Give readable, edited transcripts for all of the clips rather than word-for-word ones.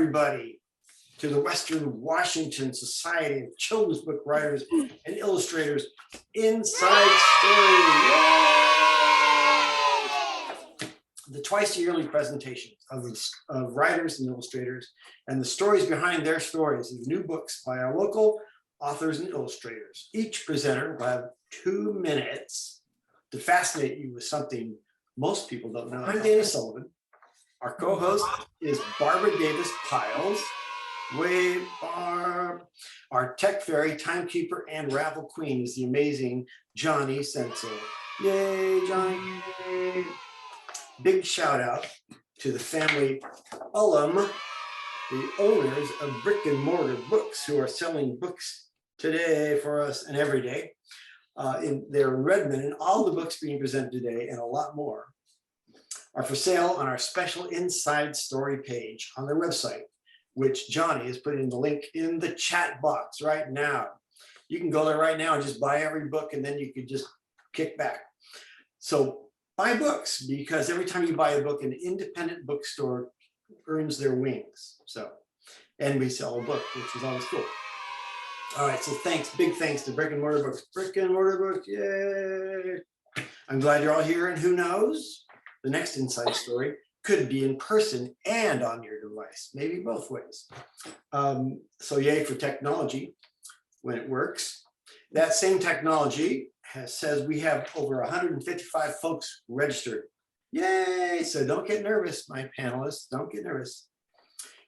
everybody, to the Western Washington Society of Children's Book Writers and Illustrators Inside Story. The twice-yearly presentation of writers and illustrators and the stories behind their stories in new books by our local authors and illustrators. Each presenter will have 2 minutes to fascinate you with something most people don't know. I'm Dana Sullivan. Our co-host is Barbara Davis Piles. Wave Barb. Our tech fairy, timekeeper, and ravel queen is the amazing Johnny Senso. Yay, Johnny. Yay. Big shout out to the family alum, the owners of Brick and Mortar Books, who are selling books today for us and every day. They're in Redmond, and all the books being presented today and a lot more are for sale on our special Inside Story page on their website, which Johnny is putting the link in the chat box right now. You can go there right now and just buy every book, and then you could just kick back. So buy books, because every time you buy a book, an independent bookstore earns their wings. So, and we sell a book, which is always cool. All right, so big thanks to Brick and Mortar Books. Brick and Mortar Books, yay! I'm glad you're all here, and who knows, the next Inside Story could be in person and on your device, maybe both ways. So yay for technology when it works. That same technology says we have over 155 folks registered. Yay! So don't get nervous, my panelists, don't get nervous.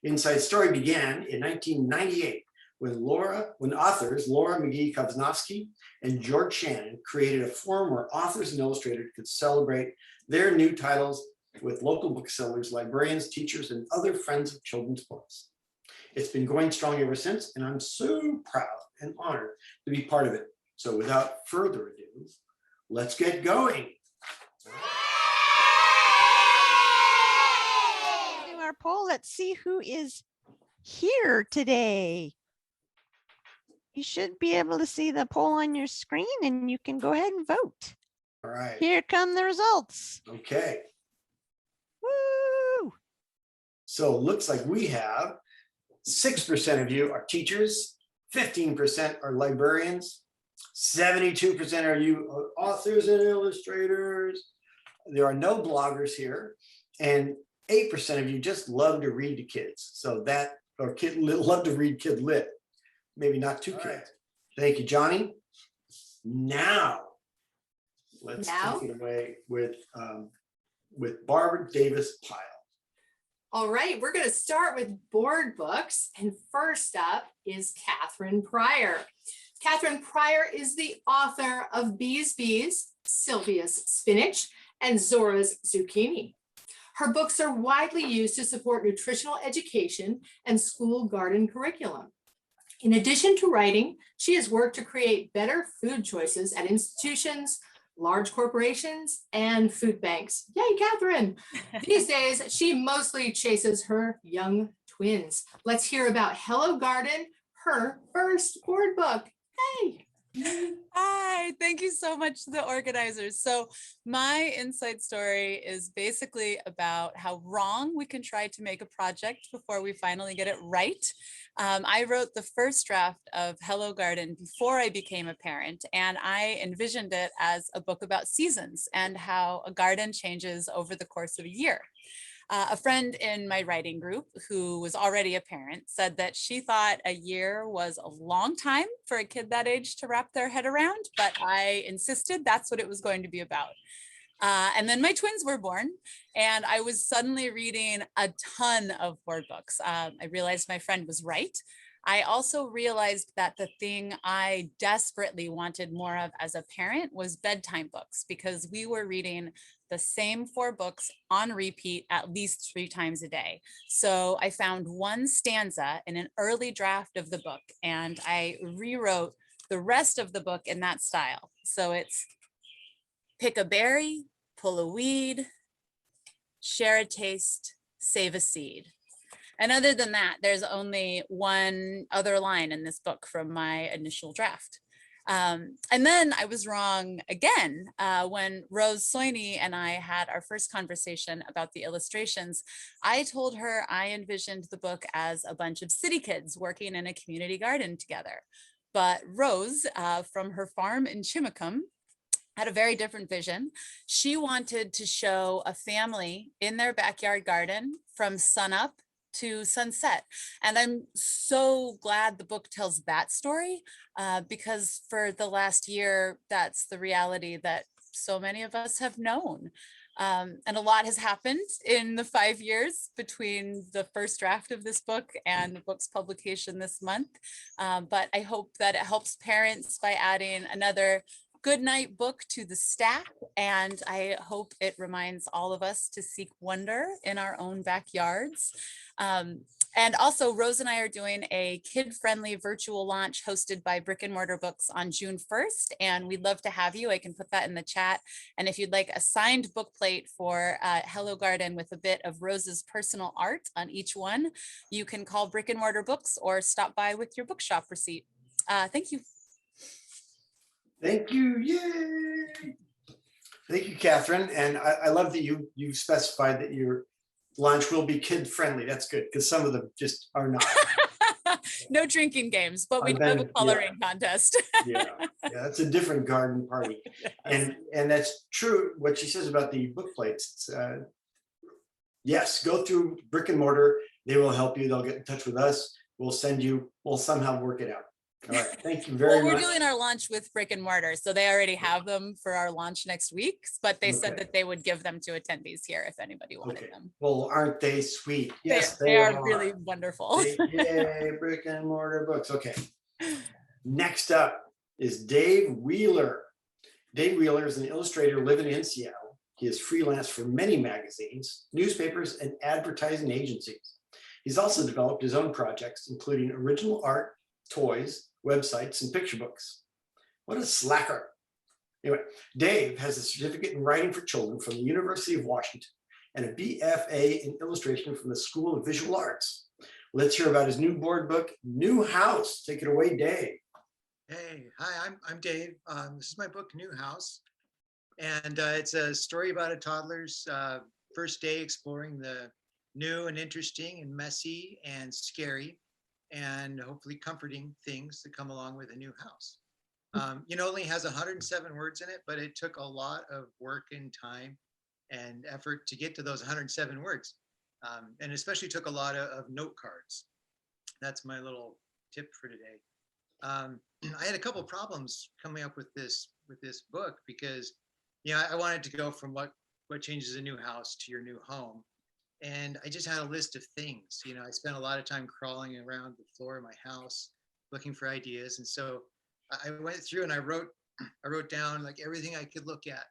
Inside Story began in 1998 when authors Laura McGee Kovnowski and George Shannon created a forum where authors and illustrators could celebrate their new titles with local booksellers, librarians, teachers, and other friends of children's books. It's been going strong ever since, and I'm so proud and honored to be part of it. So without further ado, let's get going. Do our poll. Let's see who is here today. You should be able to see the poll on your screen, and you can go ahead and vote. All right. Here come the results. Okay. Woo! So it looks like we have 6% of you are teachers, 15% are librarians, 72% are you authors and illustrators. There are no bloggers here, and 8% of you just love to read to kids. So that, or love to read kid lit, maybe not two kids. Right. Thank you, Johnny. Now, let's take it away with Barbara Davis Pyle. All right, we're going to start with board books. And first up is Catherine Pryor. Catherine Pryor is the author of Bees, Sylvia's Spinach, and Zora's Zucchini. Her books are widely used to support nutritional education and school garden curriculum. In addition to writing, she has worked to create better food choices at institutions, large corporations, and food banks. Yay, Catherine! These days, she mostly chases her young twins. Let's hear about Hello Garden, her first board book. Hey! Hi, thank you so much to the organizers. So my inside story is basically about how wrong we can try to make a project before we finally get it right. I wrote the first draft of Hello Garden before I became a parent, and I envisioned it as a book about seasons and how a garden changes over the course of a year. A friend in my writing group who was already a parent said that she thought a year was a long time for a kid that age to wrap their head around, but I insisted that's what it was going to be about. And then my twins were born, and I was suddenly reading a ton of board books. I realized my friend was right. I also realized that the thing I desperately wanted more of as a parent was bedtime books, because we were reading the same 4 books on repeat at least 3 times a day. So I found one stanza in an early draft of the book, and I rewrote the rest of the book in that style. So it's pick a berry, pull a weed, share a taste, save a seed. And other than that, there's only one other line in this book from my initial draft. And then I was wrong again when Rose Soini and I had our first conversation about the illustrations. I told her I envisioned the book as a bunch of city kids working in a community garden together. But Rose, from her farm in Chimacum, had a very different vision. She wanted to show a family in their backyard garden from sunup to sunset. And I'm so glad the book tells that story because for the last year, that's the reality that so many of us have known. And a lot has happened in the 5 years between the first draft of this book and the book's publication this month. But I hope that it helps parents by adding another good night book to the stack. And I hope it reminds all of us to seek wonder in our own backyards. And also Rose and I are doing a kid-friendly virtual launch hosted by Brick and Mortar Books on June 1st. And we'd love to have you. I can put that in the chat. And if you'd like a signed book plate for Hello Garden with a bit of Rose's personal art on each one, you can call Brick and Mortar Books or stop by with your bookshop receipt. Thank you. Thank you, yay. Thank you, Catherine. And I love that you specified that your launch will be kid friendly. That's good, because some of them just are not. No drinking games, but we do have a coloring contest. Yeah, that's a different garden party. Yes. And that's true, what she says about the book plates. Yes, go through Brick and Mortar. They will help you. They'll get in touch with us. We'll somehow work it out. All right, thank you very much. We're doing our launch with Brick and Mortar, so they already have them for our launch next week, but they said that they would give them to attendees here if anybody wanted them. Well, aren't they sweet? Yes, they are really wonderful. Yay, Brick and Mortar Books. Okay. Next up is Dave Wheeler. Dave Wheeler is an illustrator living in Seattle. He has freelanced for many magazines, newspapers, and advertising agencies. He's also developed his own projects, including original art, toys, websites, and picture books. What a slacker. Anyway, Dave has a certificate in writing for children from the University of Washington and a BFA in illustration from the School of Visual Arts. Let's hear about his new board book, New House. Take it away, Dave. Hey, hi, I'm Dave. This is my book, New House. And it's a story about a toddler's first day exploring the new and interesting and messy and scary and hopefully comforting things that come along with a new house. It only has 107 words in it, but it took a lot of work and time and effort to get to those 107 words. And especially took a lot of note cards. That's my little tip for today. I had a couple problems coming up with this book because, I wanted to go from what changes a new house to your new home. And I just had a list of things. I spent a lot of time crawling around the floor of my house looking for ideas. And so I went through and I wrote down like everything I could look at.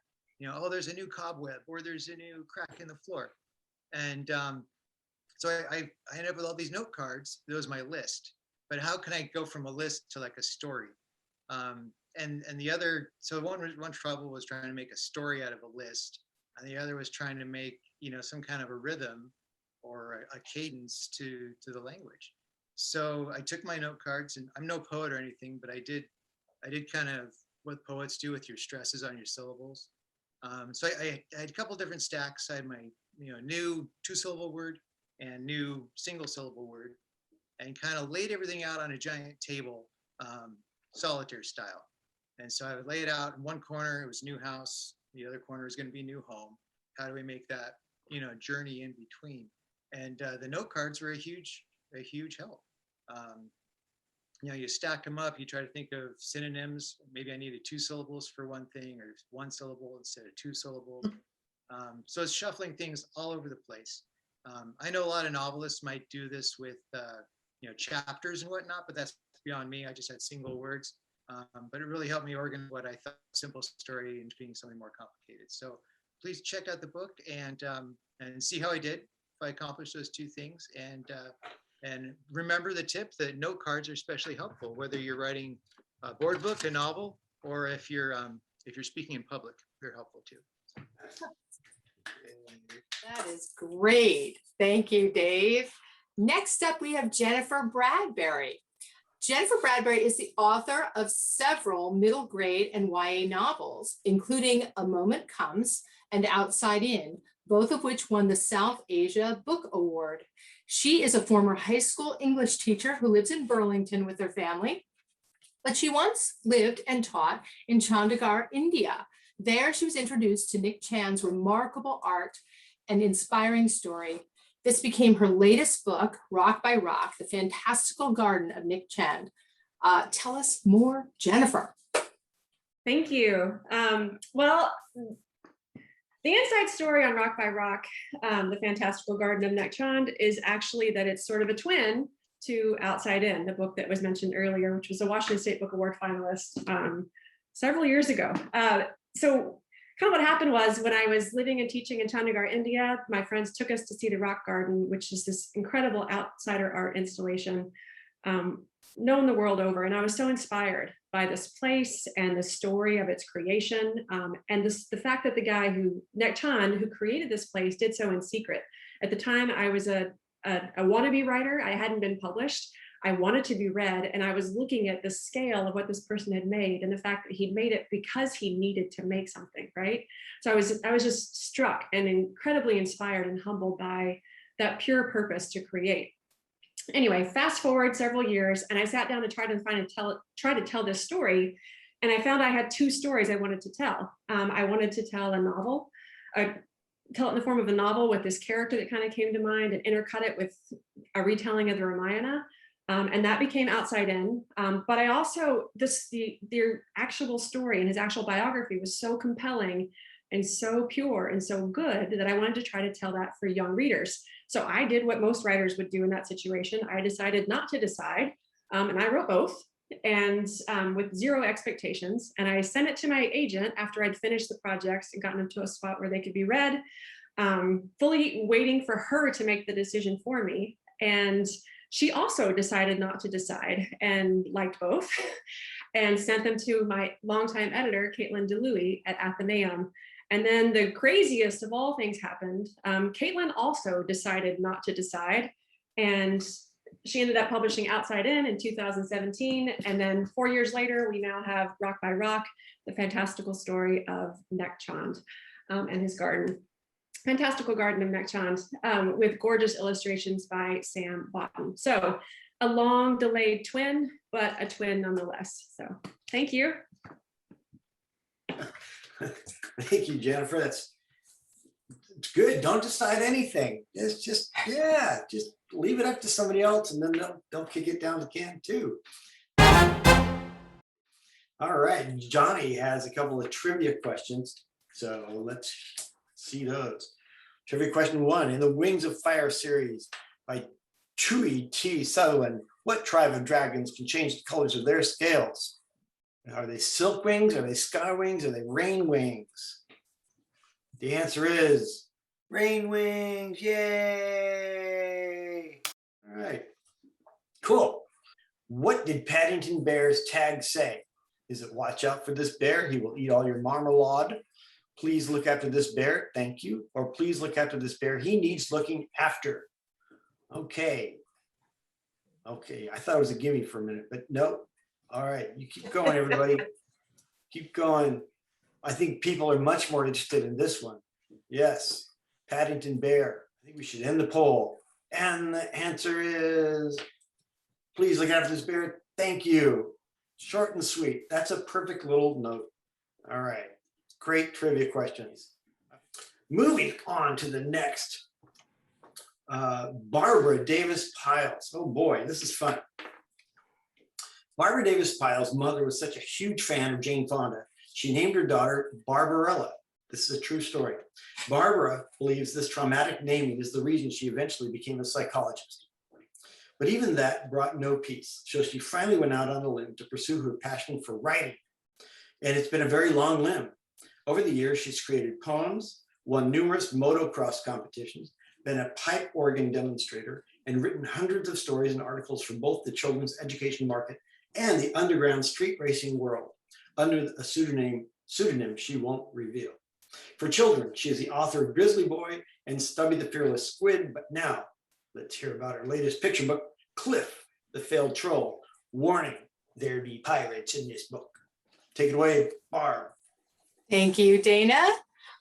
Oh, there's a new cobweb or there's a new crack in the floor. And so I ended up with all these note cards. That was my list. But how can I go from a list to like a story? And the other, so one trouble was trying to make a story out of a list. And the other was trying to make, some kind of a rhythm or a cadence to the language. So I took my note cards, and I'm no poet or anything, but I did kind of what poets do with your stresses on your syllables. So I had a couple different stacks. I had my, new 2-syllable word and new single-syllable word, and kind of laid everything out on a giant table, solitaire style. And so I would lay it out in one corner, it was new house. The other corner is going to be new home. How do we make that, journey in between? And the note cards were a huge help. You stack them up, you try to think of synonyms. Maybe I needed 2 syllables for one thing or 1 syllable instead of 2 syllables. So it's shuffling things all over the place. I know a lot of novelists might do this with, chapters and whatnot, but that's beyond me. I just had single words. But it really helped me organize what I thought a simple story into being something more complicated. So please check out the book and see how I did, if I accomplished those 2 things. And remember the tip that note cards are especially helpful, whether you're writing a board book, a novel, or if you're speaking in public, they're helpful too. That is great. Thank you, Dave. Next up, we have Jennifer Bradbury. Jennifer Bradbury is the author of several middle grade and YA novels, including A Moment Comes and Outside In, both of which won the South Asia Book Award. She is a former high school English teacher who lives in Burlington with her family, but she once lived and taught in Chandigarh, India. There, she was introduced to Nick Chan's remarkable art and inspiring story. This became her latest book, Rock by Rock, The Fantastical Garden of Nick Chan. Tell us more, Jennifer. Thank you. Well, the inside story on Rock by Rock, The Fantastical Garden of Nick Chan, is actually that it's sort of a twin to Outside In, the book that was mentioned earlier, which was a Washington State Book Award finalist several years ago. So kind of what happened was when I was living and teaching in Chandigarh, India, my friends took us to see the Rock Garden, which is this incredible outsider art installation known the world over. And I was so inspired by this place and the story of its creation. And the fact that the guy Nick Chan, who created this place, did so in secret. At the time, I was a wannabe writer. I hadn't been published. I wanted to be read, and I was looking at the scale of what this person had made and the fact that he'd made it because he needed to make something, right? So I was just struck and incredibly inspired and humbled by that pure purpose to create. Anyway, fast forward several years, and I sat down to try to tell this story, and I found I had two stories I wanted to tell. I wanted to tell a novel, tell it in the form of a novel with this character that kind of came to mind, and intercut it with a retelling of the Ramayana. And that became Outside In. But I also, their actual story and his actual biography was so compelling and so pure and so good that I wanted to try to tell that for young readers. So I did what most writers would do in that situation. I decided not to decide, and I wrote both, and with zero expectations. And I sent it to my agent after I'd finished the projects and gotten them to a spot where they could be read, fully waiting for her to make the decision for me. And she also decided not to decide and liked both and sent them to my longtime editor, Caitlin DeLuey at Athenaeum. And then the craziest of all things happened. Caitlin also decided not to decide, and she ended up publishing Outside In 2017. And then 4 years later, we now have Rock by Rock, the fantastical story of Nick Chan and his garden. Fantastical Garden of Nick Chan, with gorgeous illustrations by Sam Botton. So a long delayed twin, but a twin nonetheless. So thank you. Thank you, Jennifer. It's good. Don't decide anything. It's just leave it up to somebody else, and then they'll kick it down the can too. All right, Johnny has a couple of trivia questions, so let's see those. Trivia question 1, in the Wings of Fire series by Chewie T. Sutherland, what tribe of dragons can change the colors of their scales? Are they silk wings? Are they sky wings? Are they rain wings? The answer is rain wings. Yay! All right, cool. What did Paddington Bear's tag say? Is it watch out for this bear? He will eat all your marmalade. Please look after this bear. Thank you. Or please look after this bear. He needs looking after. Okay. Okay. I thought it was a gimme for a minute, but no. All right. You keep going, everybody. Keep going. I think people are much more interested in this one. Yes. Paddington Bear. I think we should end the poll. And the answer is, please look after this bear. Thank you. Short and sweet. That's a perfect little note. All right. Great trivia questions. Moving on to the next. Barbara Davis Piles. Oh boy, this is fun. Barbara Davis Piles' mother was such a huge fan of Jane Fonda, she named her daughter Barbarella. This is a true story. Barbara believes this traumatic naming is the reason she eventually became a psychologist. But even that brought no peace, so she finally went out on a limb to pursue her passion for writing. And it's been a very long limb. Over the years, she's created poems, won numerous motocross competitions, been a pipe organ demonstrator, and written hundreds of stories and articles for both the children's education market and the underground street racing world under a pseudonym she won't reveal. For children, she is the author of Grizzly Boy and Stubby the Fearless Squid, but now let's hear about her latest picture book, Cliff, the Failed Troll, Warning, there be pirates in this book. Take it away, Barb. Thank you, Dana.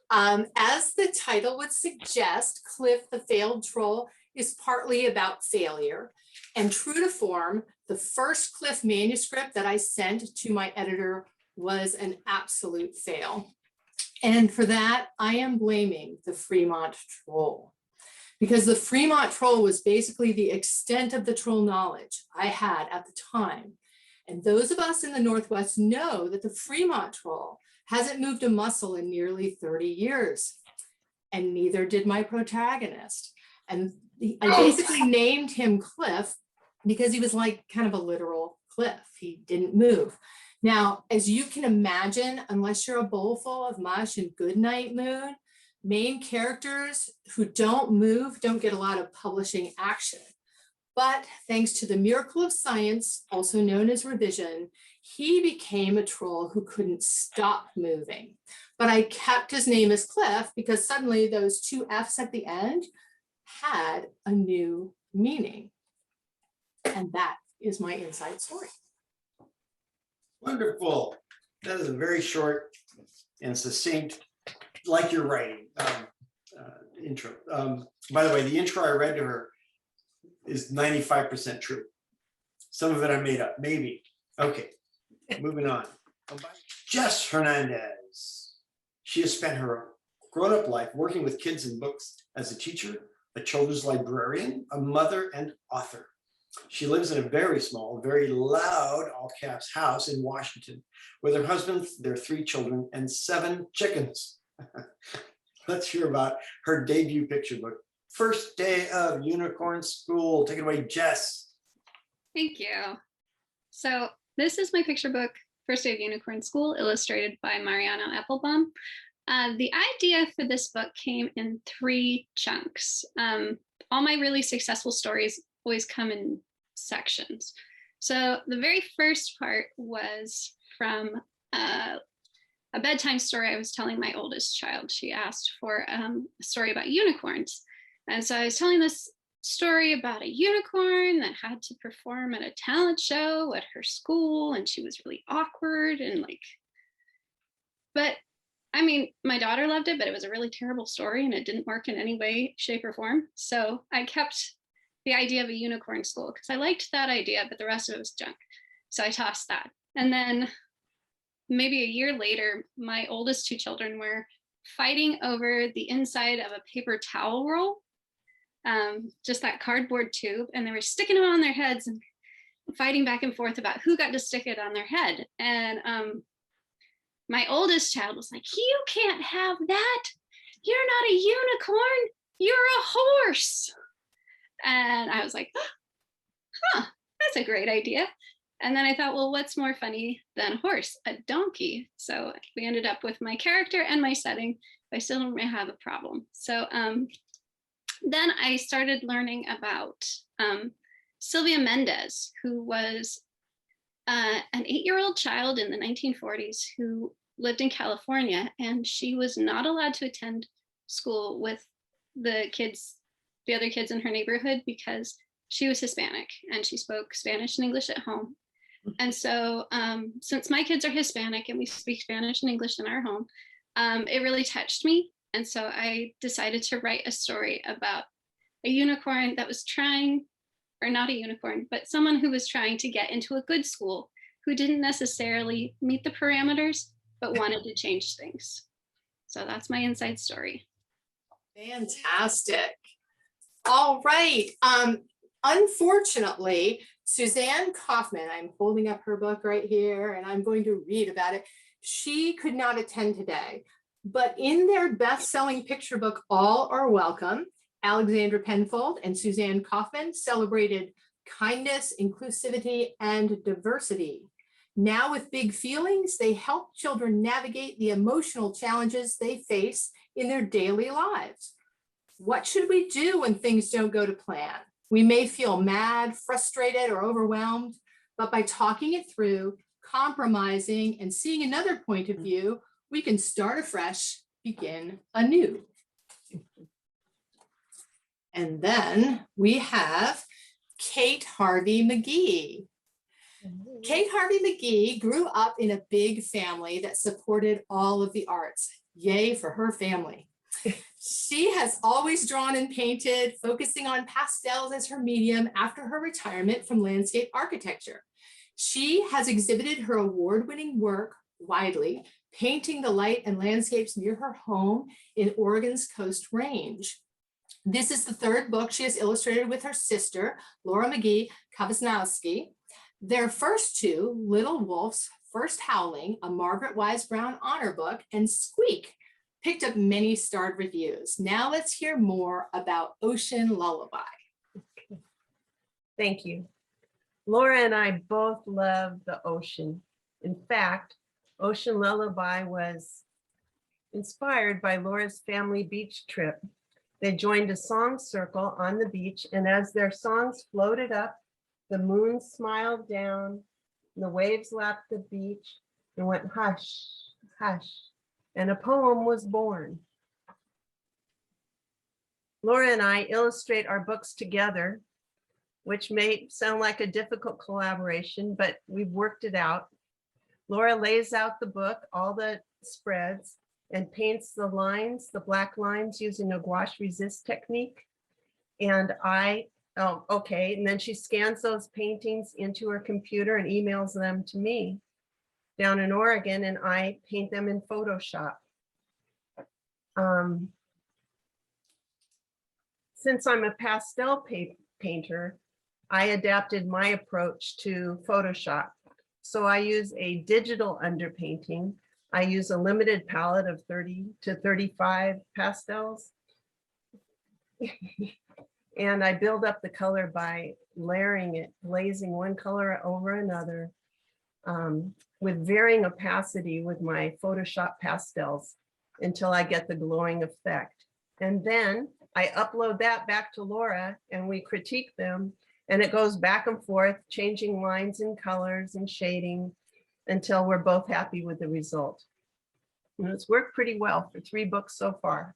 As the title would suggest, Cliff the Failed Troll is partly about failure. And true to form, the first Cliff manuscript that I sent to my editor was an absolute fail. And for that, I am blaming the Fremont Troll. Because the Fremont Troll was basically the extent of the troll knowledge I had at the time. And those of us in the Northwest know that the Fremont Troll hasn't moved a muscle in nearly 30 years. And neither did my protagonist. And I basically named him Cliff because he was like kind of a literal cliff. He didn't move. Now, as you can imagine, unless you're a bowl full of mush and goodnight mood, main characters who don't move don't get a lot of publishing action. But thanks to the miracle of science, also known as revision, he became a troll who couldn't stop moving. But I kept his name as Cliff because suddenly those two F's at the end had a new meaning. And that is my inside story. Wonderful. That is a very short and succinct, like your writing, intro. By the way, the intro I read to her is 95% true. Some of it I made up, maybe. Okay, moving on. Jess Hernandez. She has spent her grown-up life working with kids and books as a teacher, a children's librarian, a mother, and author. She lives in a very small, very loud, all caps house in Washington with her husband, their 3 children, and 7 chickens. Let's hear about her debut picture book, First Day of Unicorn School. Take it away, Jess. Thank you. So this is my picture book, First Day of Unicorn School, illustrated by Mariano Applebaum. The idea for this book came in 3 chunks. All my really successful stories always come in sections. So the very first part was from a bedtime story I was telling my oldest child. She asked for a story about unicorns. And so I was telling this story about a unicorn that had to perform at a talent show at her school, and she was really awkward and but I mean, my daughter loved it, but it was a really terrible story and it didn't work in any way, shape, or form. So I kept the idea of a unicorn school because I liked that idea, but the rest of it was junk. So I tossed that. And then maybe a year later, my oldest 2 children were fighting over the inside of a paper towel roll, just that cardboard tube, and they were sticking it on their heads and fighting back and forth about who got to stick it on their head. And my oldest child was like, "You can't have that. You're not a unicorn. You're a horse." And I was like, huh, that's a great idea. And then I thought, well, what's more funny than a horse? A donkey. So we ended up with my character and my setting, but I still don't really have a problem. So then I started learning about Sylvia Mendez, who was an 8-year-old child in the 1940s who lived in California, and she was not allowed to attend school with the other kids in her neighborhood because she was Hispanic and she spoke Spanish and English at home. And so since my kids are Hispanic and we speak Spanish and English in our home, it really touched me. And so I decided to write a story about a unicorn that was trying, or not a unicorn, but someone who was trying to get into a good school who didn't necessarily meet the parameters, but wanted to change things. So that's my inside story. Fantastic. All right. Unfortunately, Suzanne Kaufman, I'm holding up her book right here and I'm going to read about it. She could not attend today, but in their best-selling picture book, All Are Welcome, Alexandra Penfold and Suzanne Kaufman celebrated kindness, inclusivity, and diversity. Now with big feelings, they help children navigate the emotional challenges they face in their daily lives. What should we do when things don't go to plan? We may feel mad, frustrated, or overwhelmed, but by talking it through, compromising, and seeing another point of view, we can start afresh, begin anew. And then we have Kate Harvey McGee. Kate Harvey McGee grew up in a big family that supported all of the arts. Yay for her family. She has always drawn and painted, focusing on pastels as her medium after her retirement from landscape architecture. She has exhibited her award-winning work widely, painting the light and landscapes near her home in Oregon's Coast Range. This is the third book she has illustrated with her sister, Laura McGee Kavasnowski. Their first two, Little Wolf's First Howling, a Margaret Wise Brown honor book, and Squeak, picked up many starred reviews. Now let's hear more about Ocean Lullaby. Thank you. Laura and I both love the ocean. In fact, Ocean Lullaby was inspired by Laura's family beach trip. They joined a song circle on the beach, and as their songs floated up, the moon smiled down, and the waves lapped the beach and went hush, hush, and a poem was born. Laura and I illustrate our books together, which may sound like a difficult collaboration, but we've worked it out. Laura lays out the book, all the spreads, and paints the lines, the black lines, using a gouache resist technique. And and then she scans those paintings into her computer and emails them to me down in Oregon, and I paint them in Photoshop. Since I'm a pastel painter, I adapted my approach to Photoshop. So I use a digital underpainting. I use a limited palette of 30 to 35 pastels. And I build up the color by layering it, glazing one color over another, with varying opacity with my Photoshop pastels until I get the glowing effect. And then I upload that back to Laura and we critique them, and it goes back and forth, changing lines and colors and shading until we're both happy with the result. And it's worked pretty well for 3 books so far.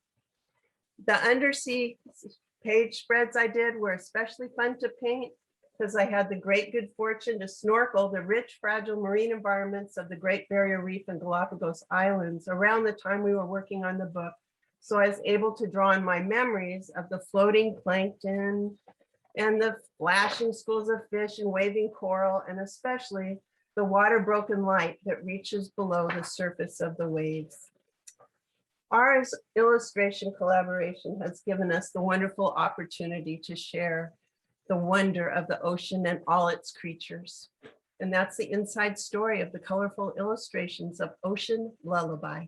The undersea page spreads I did were especially fun to paint because I had the great good fortune to snorkel the rich, fragile marine environments of the Great Barrier Reef and Galapagos Islands around the time we were working on the book. So I was able to draw on my memories of the floating plankton and the flashing schools of fish and waving coral, and especially the water-broken light that reaches below the surface of the waves. Our illustration collaboration has given us the wonderful opportunity to share the wonder of the ocean and all its creatures. And that's the inside story of the colorful illustrations of Ocean Lullaby.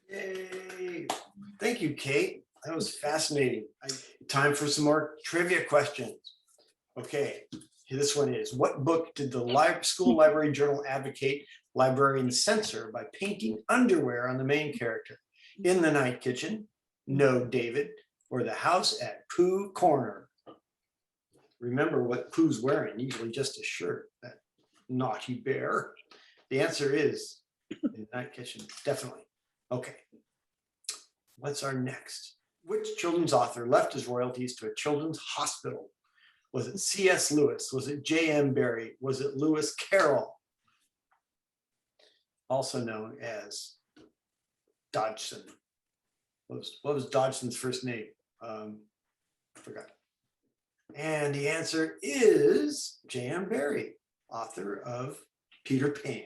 Yay. Thank you, Kate. That was fascinating. Time for some more trivia questions. Okay, this one is, what book did the school library journal advocate librarians censor by painting underwear on the main character? In the Night Kitchen, No David, or The House at Pooh Corner? Remember what Pooh's wearing, usually just a shirt, that naughty bear. The answer is In the Night Kitchen, definitely. Okay, what's our next? Which children's author left his royalties to a children's hospital? Was it C.S. Lewis? Was it J.M. Barrie? Was it Lewis Carroll? Also known as Dodgson. What was Dodgson's first name? I forgot. And the answer is J.M. Barrie, author of Peter Pan.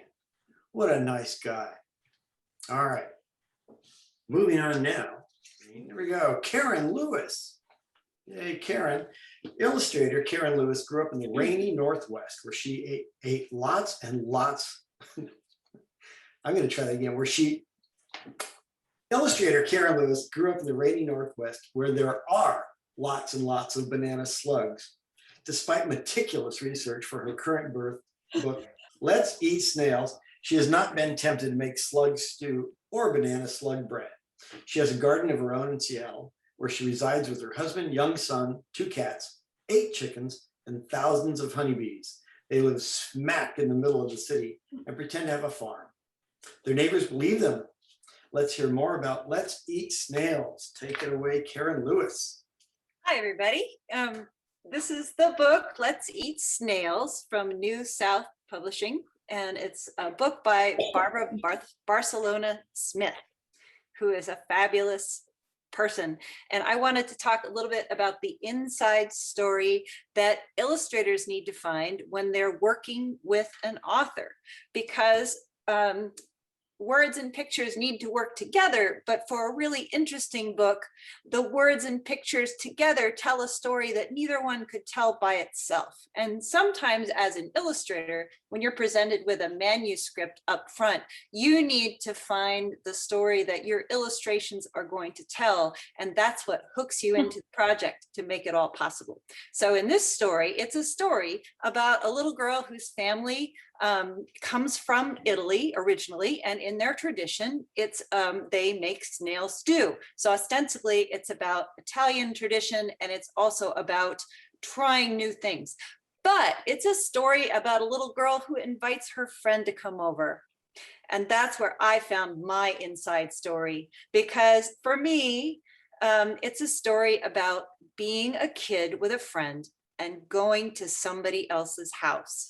What a nice guy. All right. Moving on now. Here we go. Karen Lewis. Yay, Karen. Illustrator Karen Lewis grew up in the rainy Northwest, where she ate lots and lots. I'm going to try that again. Illustrator Karen Lewis grew up in the rainy Northwest, where there are lots and lots of banana slugs. Despite meticulous research for her current book, Let's Eat Snails, she has not been tempted to make slug stew or banana slug bread. She has a garden of her own in Seattle, where she resides with her husband, young son, 2 cats, 8 chickens, and thousands of honeybees. They live smack in the middle of the city and pretend to have a farm. Their neighbors believe them. Let's hear more about Let's Eat Snails. Take it away, Karen Lewis. Hi, everybody. this is the book, Let's Eat Snails from New South Publishing. And it's a book by Barbara Barcelona Smith, who is a fabulous person. And I wanted to talk a little bit about the inside story that illustrators need to find when they're working with an author, because words and pictures need to work together, but for a really interesting book, the words and pictures together tell a story that neither one could tell by itself. And sometimes as an illustrator, when you're presented with a manuscript up front, you need to find the story that your illustrations are going to tell. And that's what hooks you into the project to make it all possible. So in this story, it's a story about a little girl whose family comes from Italy originally, and in their tradition, it's they make snail stew. So ostensibly, it's about Italian tradition, and it's also about trying new things. But it's a story about a little girl who invites her friend to come over. And that's where I found my inside story, because for me, it's a story about being a kid with a friend and going to somebody else's house,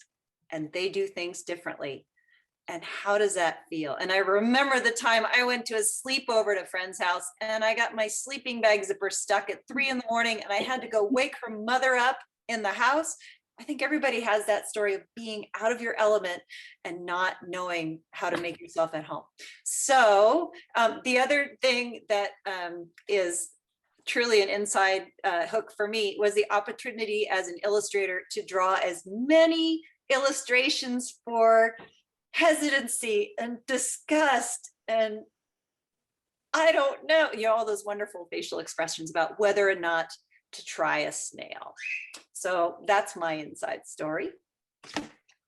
and they do things differently. And how does that feel? And I remember the time I went to a sleepover at a friend's house, and I got my sleeping bag zipper stuck at 3 in the morning, and I had to go wake her mother up in the house. I think everybody has that story of being out of your element and not knowing how to make yourself at home. So the other thing that is truly an inside hook for me was the opportunity as an illustrator to draw as many illustrations for hesitancy and disgust and I don't know, all those wonderful facial expressions about whether or not to try a snail. So that's my inside story.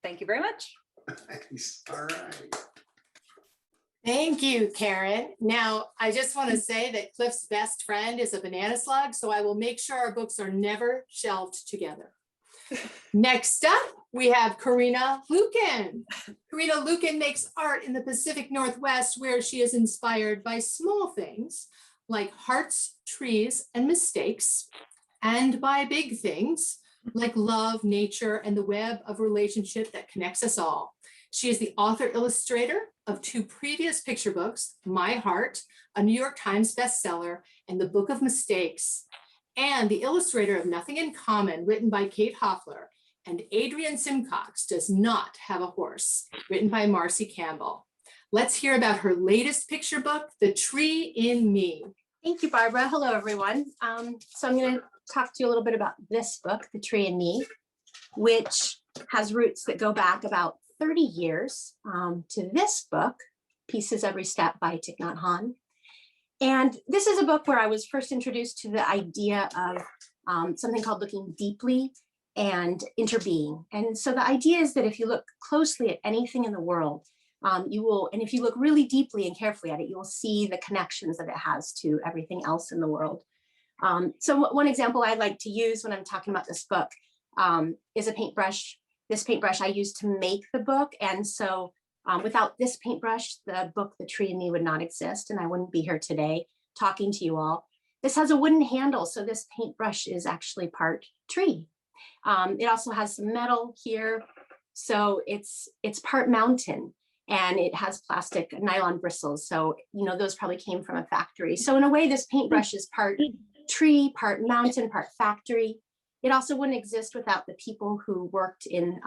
Thank you very much. Nice. All right. Thank you, Karen. Now, I just want to say that Cliff's best friend is a banana slug, so I will make sure our books are never shelved together. Next up, we have Karina Lukin. Karina Lukin makes art in the Pacific Northwest, where she is inspired by small things like hearts, trees, and mistakes, and by big things like love, nature, and the web of relationship that connects us all. She is the author-illustrator of 2 previous picture books, My Heart, a New York Times bestseller, and The Book of Mistakes, and the illustrator of Nothing in Common, written by Kate Hoffler, and Adrian Simcox Does Not Have a Horse, written by Marcy Campbell. Let's hear about her latest picture book, The Tree in Me. Thank you, Barbara. Hello, everyone. So I'm going to talk to you a little bit about this book, The Tree in Me, which has roots that go back about 30 years to this book, Pieces Every Step by Thich Nhat Hanh. And this is a book where I was first introduced to the idea of something called looking deeply and interbeing. And so the idea is that if you look closely at anything in the world, you will, and if you look really deeply and carefully at it, you will see the connections that it has to everything else in the world. So one example I like to use when I'm talking about this book is a paintbrush. This paintbrush I used to make the book. And so without this paintbrush, the book, The Tree in Me, would not exist, and I wouldn't be here today talking to you all. This has a wooden handle, so this paintbrush is actually part tree. It also has some metal here, so it's part mountain, and it has plastic nylon bristles. So, those probably came from a factory. So in a way, this paintbrush is part tree, part mountain, part factory. It also wouldn't exist without the people who worked in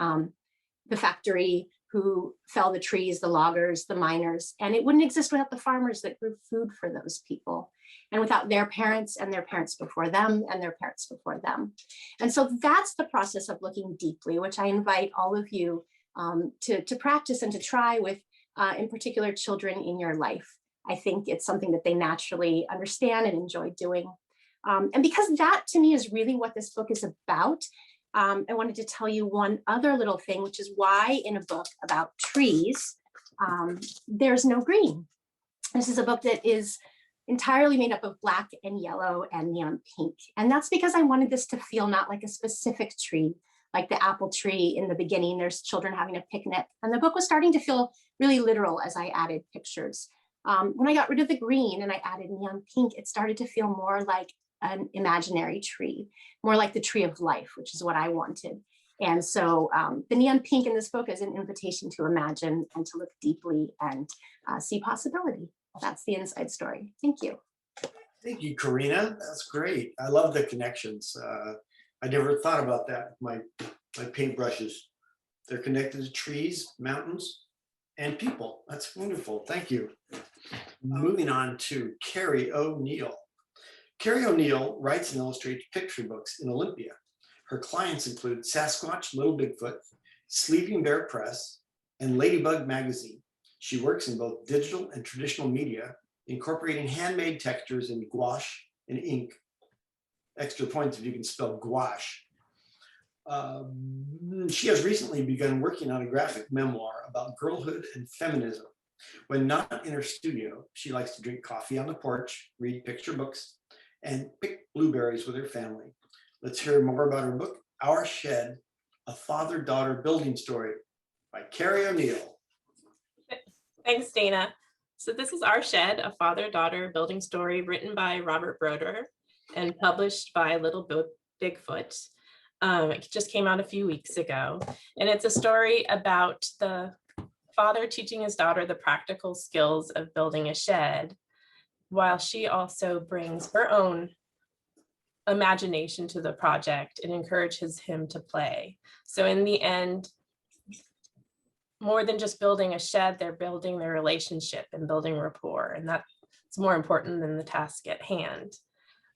the factory, who fell the trees, the loggers, the miners, and it wouldn't exist without the farmers that grew food for those people, and without their parents and their parents before them and their parents before them. And so that's the process of looking deeply, which I invite all of you to practice and to try with, in particular, children in your life. I think it's something that they naturally understand and enjoy doing. And because that to me is really what this book is about, I wanted to tell you one other little thing, which is why in a book about trees, there's no green. This is a book that is entirely made up of black and yellow and neon pink. And that's because I wanted this to feel not like a specific tree, like the apple tree in the beginning, there's children having a picnic. And the book was starting to feel really literal as I added pictures. When I got rid of the green and I added neon pink, it started to feel more like an imaginary tree, more like the tree of life, which is what I wanted. And so the neon pink in this book is an invitation to imagine and to look deeply and see possibility. That's the inside story. Thank you. Thank you, Karina. That's great. I love the connections. I never thought about that. My paintbrushes, they're connected to trees, mountains, and people. That's wonderful. Thank you. Moving on to Carrie O'Neill. Carrie O'Neill writes and illustrates picture books in Olympia. Her clients include Sasquatch, Little Bigfoot, Sleeping Bear Press, and Ladybug Magazine. She works in both digital and traditional media, incorporating handmade textures in gouache and ink. Extra points if you can spell gouache. She has recently begun working on a graphic memoir about girlhood and feminism. When not in her studio, she likes to drink coffee on the porch, read picture books, and pick blueberries with her family. Let's hear more about her book, Our Shed, a father-daughter building story by Carrie O'Neill. Thanks, Dana. So this is Our Shed, a father-daughter building story written by Robert Broder and published by Little Bigfoot. It just came out a few weeks ago. And it's a story about the father teaching his daughter the practical skills of building a shed, while she also brings her own imagination to the project and encourages him to play. So in the end, more than just building a shed, they're building their relationship and building rapport, and that's more important than the task at hand.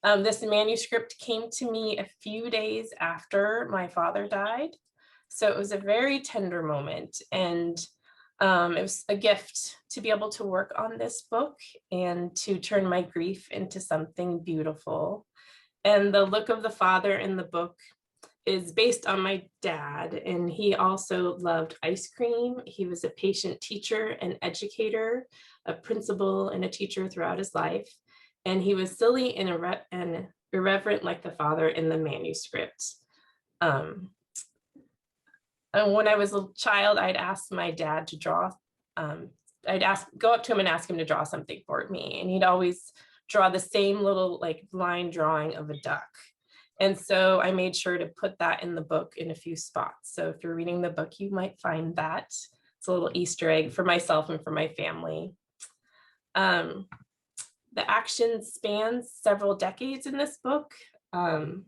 This manuscript came to me a few days after my father died, so it was a very tender moment, and it was a gift to be able to work on this book and to turn my grief into something beautiful. And the look of the father in the book is based on my dad, and he also loved ice cream. He was a patient teacher and educator, a principal and a teacher throughout his life. And he was silly and irreverent like the father in the manuscript. And when I was a child, I'd ask my dad to draw. Go up to him and ask him to draw something for me. And he'd always draw the same little line drawing of a duck. And so I made sure to put that in the book in a few spots. So if you're reading the book, you might find that. It's a little Easter egg for myself and for my family. The action spans several decades in this book. The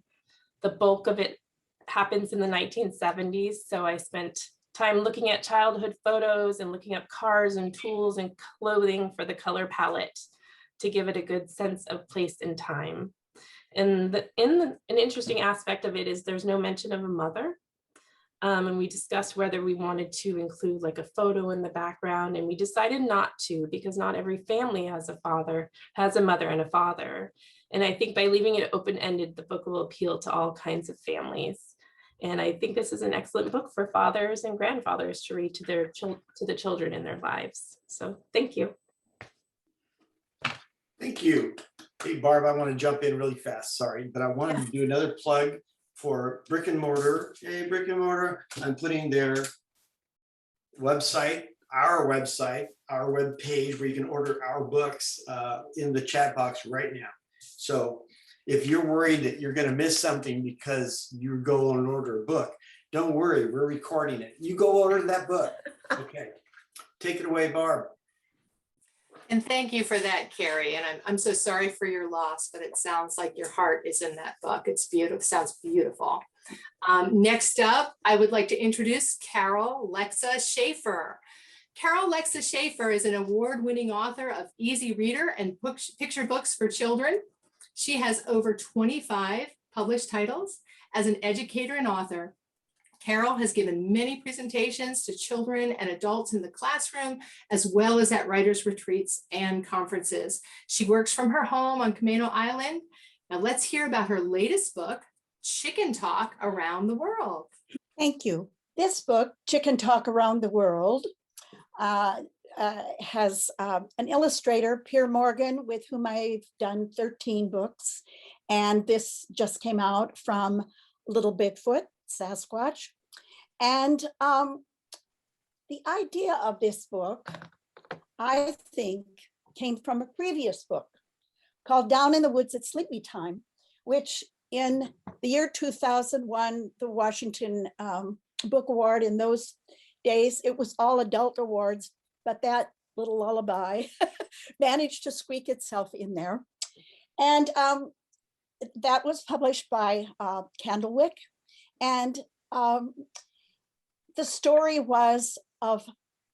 bulk of it happens in the 1970s. So I spent time looking at childhood photos and looking up cars and tools and clothing for the color palette to give it a good sense of place and time. And an interesting aspect of it is there's no mention of a mother. And we discussed whether we wanted to include a photo in the background, and we decided not to, because not every family has a mother and a father. And I think by leaving it open-ended, the book will appeal to all kinds of families. And I think this is an excellent book for fathers and grandfathers to read to the children in their lives. So thank you. Thank you. Hey, Barb, I want to jump in really fast, sorry, but I wanted to do another plug for Brick and Mortar. Hey, Brick and Mortar, I'm putting their website, our web page where you can order our books in the chat box right now. So if you're worried that you're going to miss something because you go and order a book, don't worry, we're recording it. You go order that book. Okay, take it away, Barb. And thank you for that, Carrie. And I'm so sorry for your loss, but it sounds like your heart is in that book. It's beautiful, sounds beautiful. Next up, I would like to introduce Carol Lexa Schaefer. Carol Lexa Schaefer is an award-winning author of easy reader and picture books for children. She has over 25 published titles. As an educator and author, Carol has given many presentations to children and adults in the classroom, as well as at writers' retreats and conferences. She works from her home on Camano Island. Now let's hear about her latest book, Chicken Talk Around the World. Thank you. This book, Chicken Talk Around the World, has an illustrator, Pierre Morgan, with whom I've done 13 books. And this just came out from Little Bigfoot, Sasquatch. And the idea of this book, I think, came from a previous book called Down in the Woods at Sleepy Time, which in the year 2001, the Washington Book Award, in those days, it was all adult awards, but that little lullaby managed to squeak itself in there. And that was published by Candlewick. And the story was of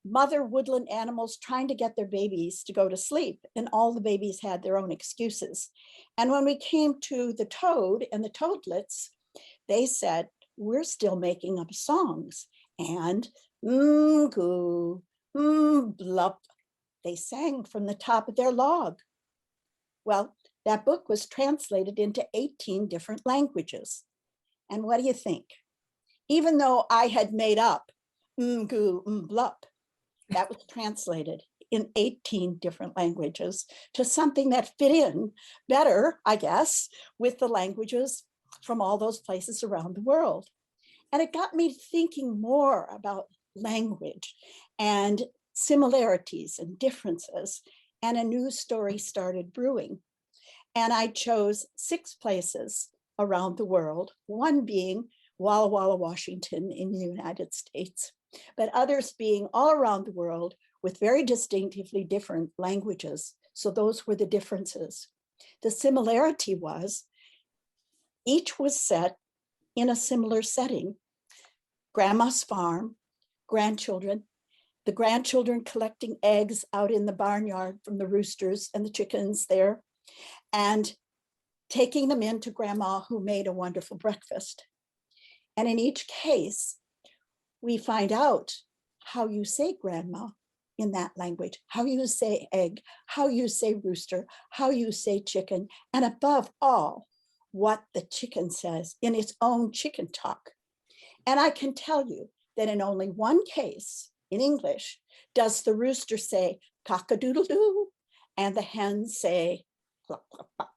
mother woodland animals trying to get their babies to go to sleep, and all the babies had their own excuses. And when we came to the toad and the toadlets, they said, we're still making up songs. And goo, blup, they sang from the top of their log. Well, that book was translated into 18 different languages. And what do you think? Even though I had made up goo, blup, that was translated in 18 different languages to something that fit in better, I guess, with the languages from all those places around the world. And it got me thinking more about language and similarities and differences, and a new story started brewing. And I chose 6 places around the world, one being Walla Walla, Washington in the United States, but others being all around the world with very distinctively different languages. So those were the differences. The similarity was each was set in a similar setting. Grandma's farm, grandchildren, the grandchildren collecting eggs out in the barnyard from the roosters and the chickens there, and taking them in to grandma, who made a wonderful breakfast. And in each case, we find out how you say grandma in that language, how you say egg, how you say rooster, how you say chicken, and above all, what the chicken says in its own chicken talk. And I can tell you that in only one case in English does the rooster say cock-a-doodle-doo and the hen say cluck, cluck, cluck.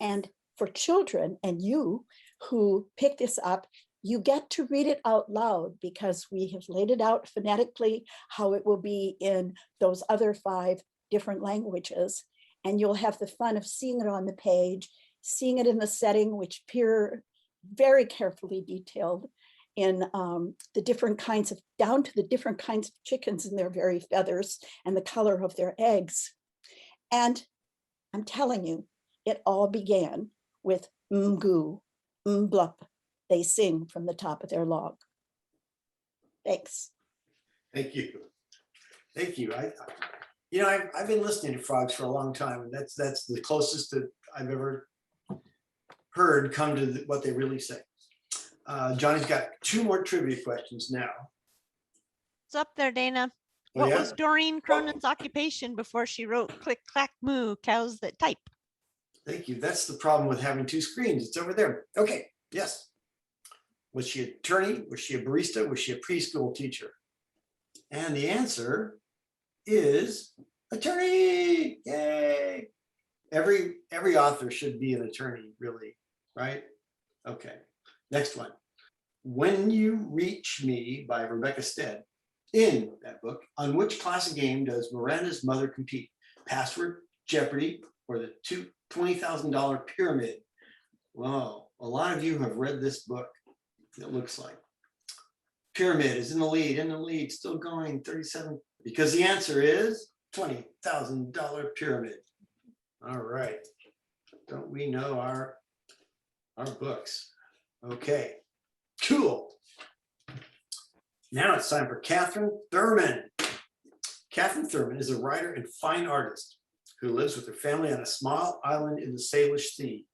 And for children and you who pick this up, you get to read it out loud because we have laid it out phonetically how it will be in those other 5 different languages. And you'll have the fun of seeing it on the page, seeing it in the setting, which Pierre very carefully detailed in the different kinds of, down to the different kinds of chickens and their very feathers and the color of their eggs. And I'm telling you, it all began with goo, blup. They sing from the top of their log. Thanks. Thank you. Thank you. I've been listening to frogs for a long time, and that's the closest that I've ever heard come to what they really say. Johnny's got 2 more trivia questions now. What's up there, Dana? Oh, What yeah? was Doreen Cronin's occupation before she wrote Click, Clack, Moo, Cows That Type? Thank you. That's the problem with having 2 screens. It's over there. Okay, yes. Was she an attorney? Was she a barista? Was she a preschool teacher? And the answer is attorney. Yay. Every author should be an attorney, really, right? Okay, next one. When You Reach Me by Rebecca Stead. In that book, on which classic game does Miranda's mother compete? Password, Jeopardy, or the $20,000 pyramid? Well, a lot of you have read this book, it looks like. Pyramid is in the lead, still going 37, because the answer is $20,000 pyramid. All right, don't we know our books? Okay, cool. Now it's time for Catherine Thurman. Catherine Thurman is a writer and fine artist who lives with her family on a small island in the Salish Sea.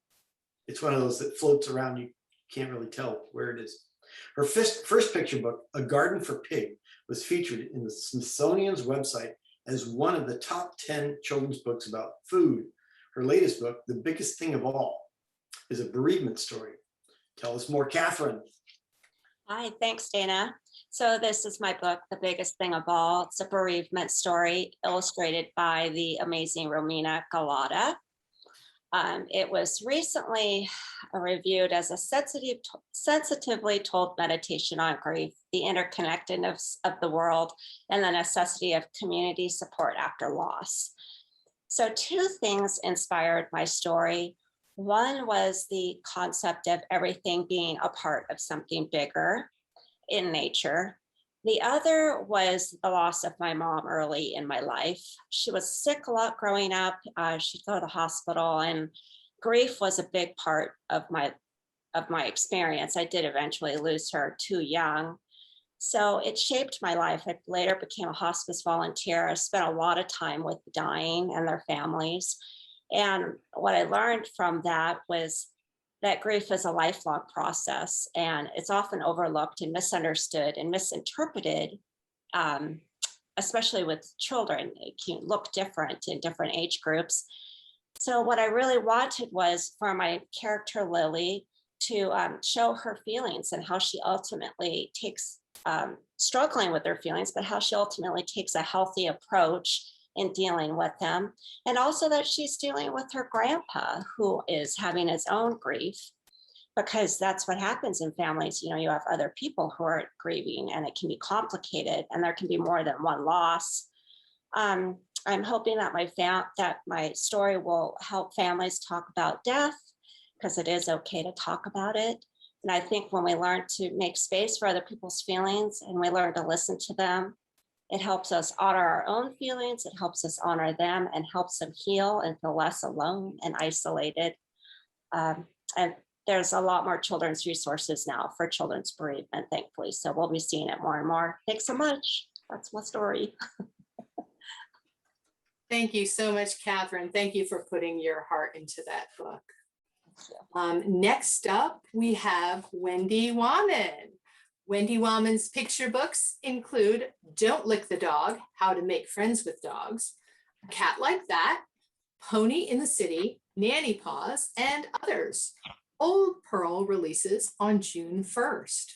It's one of those that floats around, you can't really tell where it is. Her first picture book, A Garden for Pig, was featured in the Smithsonian's website as one of the top 10 children's books about food. Her latest book, The Biggest Thing of All, is a bereavement story. Tell us more, Catherine. Hi, thanks, Dana. So this is my book, The Biggest Thing of All. It's a bereavement story illustrated by the amazing Romina Galata. It was recently reviewed as a sensitively told meditation on grief, the interconnectedness of the world, and the necessity of community support after loss. So 2 things inspired my story. One was the concept of everything being a part of something bigger in nature. The other was the loss of my mom early in my life. She was sick a lot growing up. She'd go to the hospital, and grief was a big part of my experience. I did eventually lose her too young. So it shaped my life. I later became a hospice volunteer. I spent a lot of time with the dying and their families. And what I learned from that was that grief is a lifelong process, and it's often overlooked and misunderstood and misinterpreted, especially with children. It can look different in different age groups. So what I really wanted was for my character Lily to show her feelings and how she ultimately takes, struggling with her feelings, but how she ultimately takes a healthy approach in dealing with them. And also that she's dealing with her grandpa, who is having his own grief, because that's what happens in families. You know, you have other people who are grieving, and it can be complicated, and there can be more than one loss. I'm hoping that my story will help families talk about death, because it is okay to talk about it. And I think when we learn to make space for other people's feelings and we learn to listen to them, it helps us honor our own feelings, it helps us honor them, and helps them heal and feel less alone and isolated. And there's a lot more children's resources now for children's bereavement, thankfully. So we'll be seeing it more and more. Thanks so much. That's my story. Thank you so much, Catherine. Thank you for putting your heart into that book. Next up, we have Wendy Wahman. Wendy Wahman's picture books include Don't Lick the Dog, How to Make Friends with Dogs, A Cat Like That, Pony in the City, Nanny Paws, and others. Old Pearl releases on June 1st.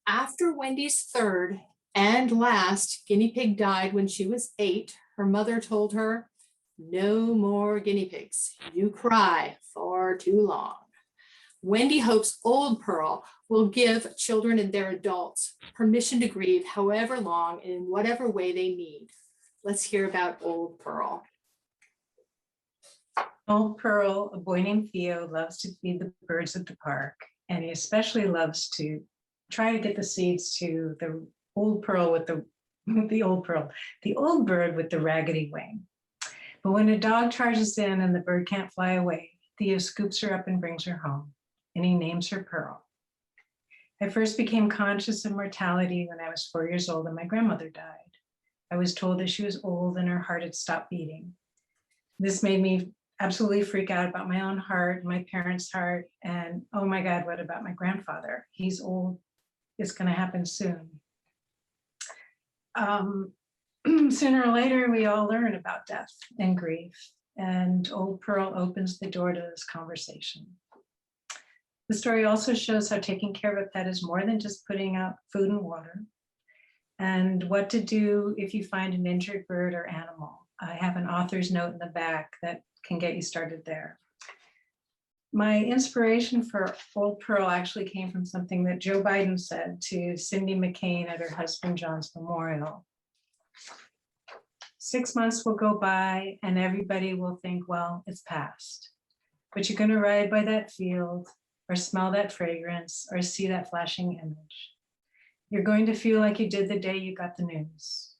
After Wendy's third and last guinea pig died when she was 8, her mother told her, "No more guinea pigs. You cry for too long." Wendy hopes Old Pearl will give children and their adults permission to grieve however long and in whatever way they need. Let's hear about Old Pearl. Old Pearl, a boy named Theo, loves to feed the birds at the park, and he especially loves to try to get the seeds to the old pearl with the old bird with the raggedy wing. But when a dog charges in and the bird can't fly away, Theo scoops her up and brings her home, and he names her Pearl. I first became conscious of mortality when I was 4 years old and my grandmother died. I was told that she was old and her heart had stopped beating. This made me absolutely freak out about my own heart, my parents' heart, and oh my God, what about my grandfather? He's old, it's gonna happen soon. Sooner or later, we all learn about death and grief, and Old Pearl opens the door to this conversation. The story also shows how taking care of a pet is more than just putting out food and water, and what to do if you find an injured bird or animal. I have an author's note in the back that can get you started there. My inspiration for Old Pearl actually came from something that Joe Biden said to Cindy McCain at her husband John's memorial. 6 months will go by and everybody will think, well, it's past. But you're gonna ride by that field or smell that fragrance or see that flashing image. You're going to feel like you did the day you got the news,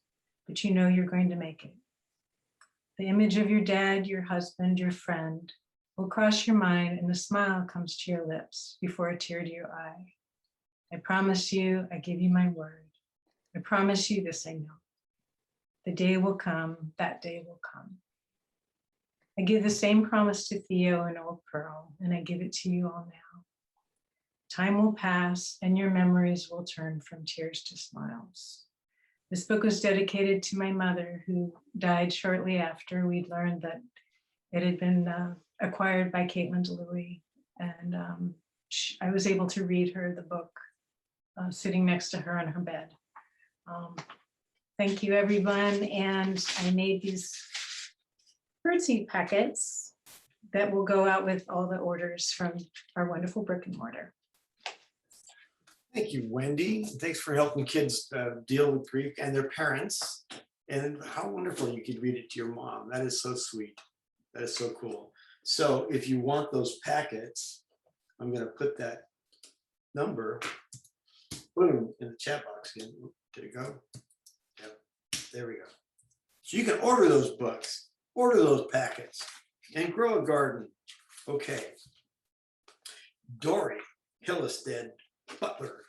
but you know you're going to make it. The image of your dad, your husband, your friend will cross your mind and a smile comes to your lips before a tear to your eye. I promise you, I give you my word. I promise you this, I know. The day will come, that day will come. I give the same promise to Theo and Old Pearl, and I give it to you all now. Time will pass and your memories will turn from tears to smiles. This book was dedicated to my mother, who died shortly after we'd learned that it had been acquired by Caitlin DeLuey. And I was able to read her the book sitting next to her on her bed. Thank you, everyone. And I made these birdseed packets that will go out with all the orders from our wonderful brick and mortar. Thank you, Wendy. And thanks for helping kids deal with grief and their parents. And how wonderful you could read it to your mom. That is so sweet. That is so cool. So if you want those packets, I'm going to put that number, boom, in the chat box again. Did it go? Yep, there we go. So you can order those books, order those packets, and grow a garden. Okay. Dory Hillestead Butler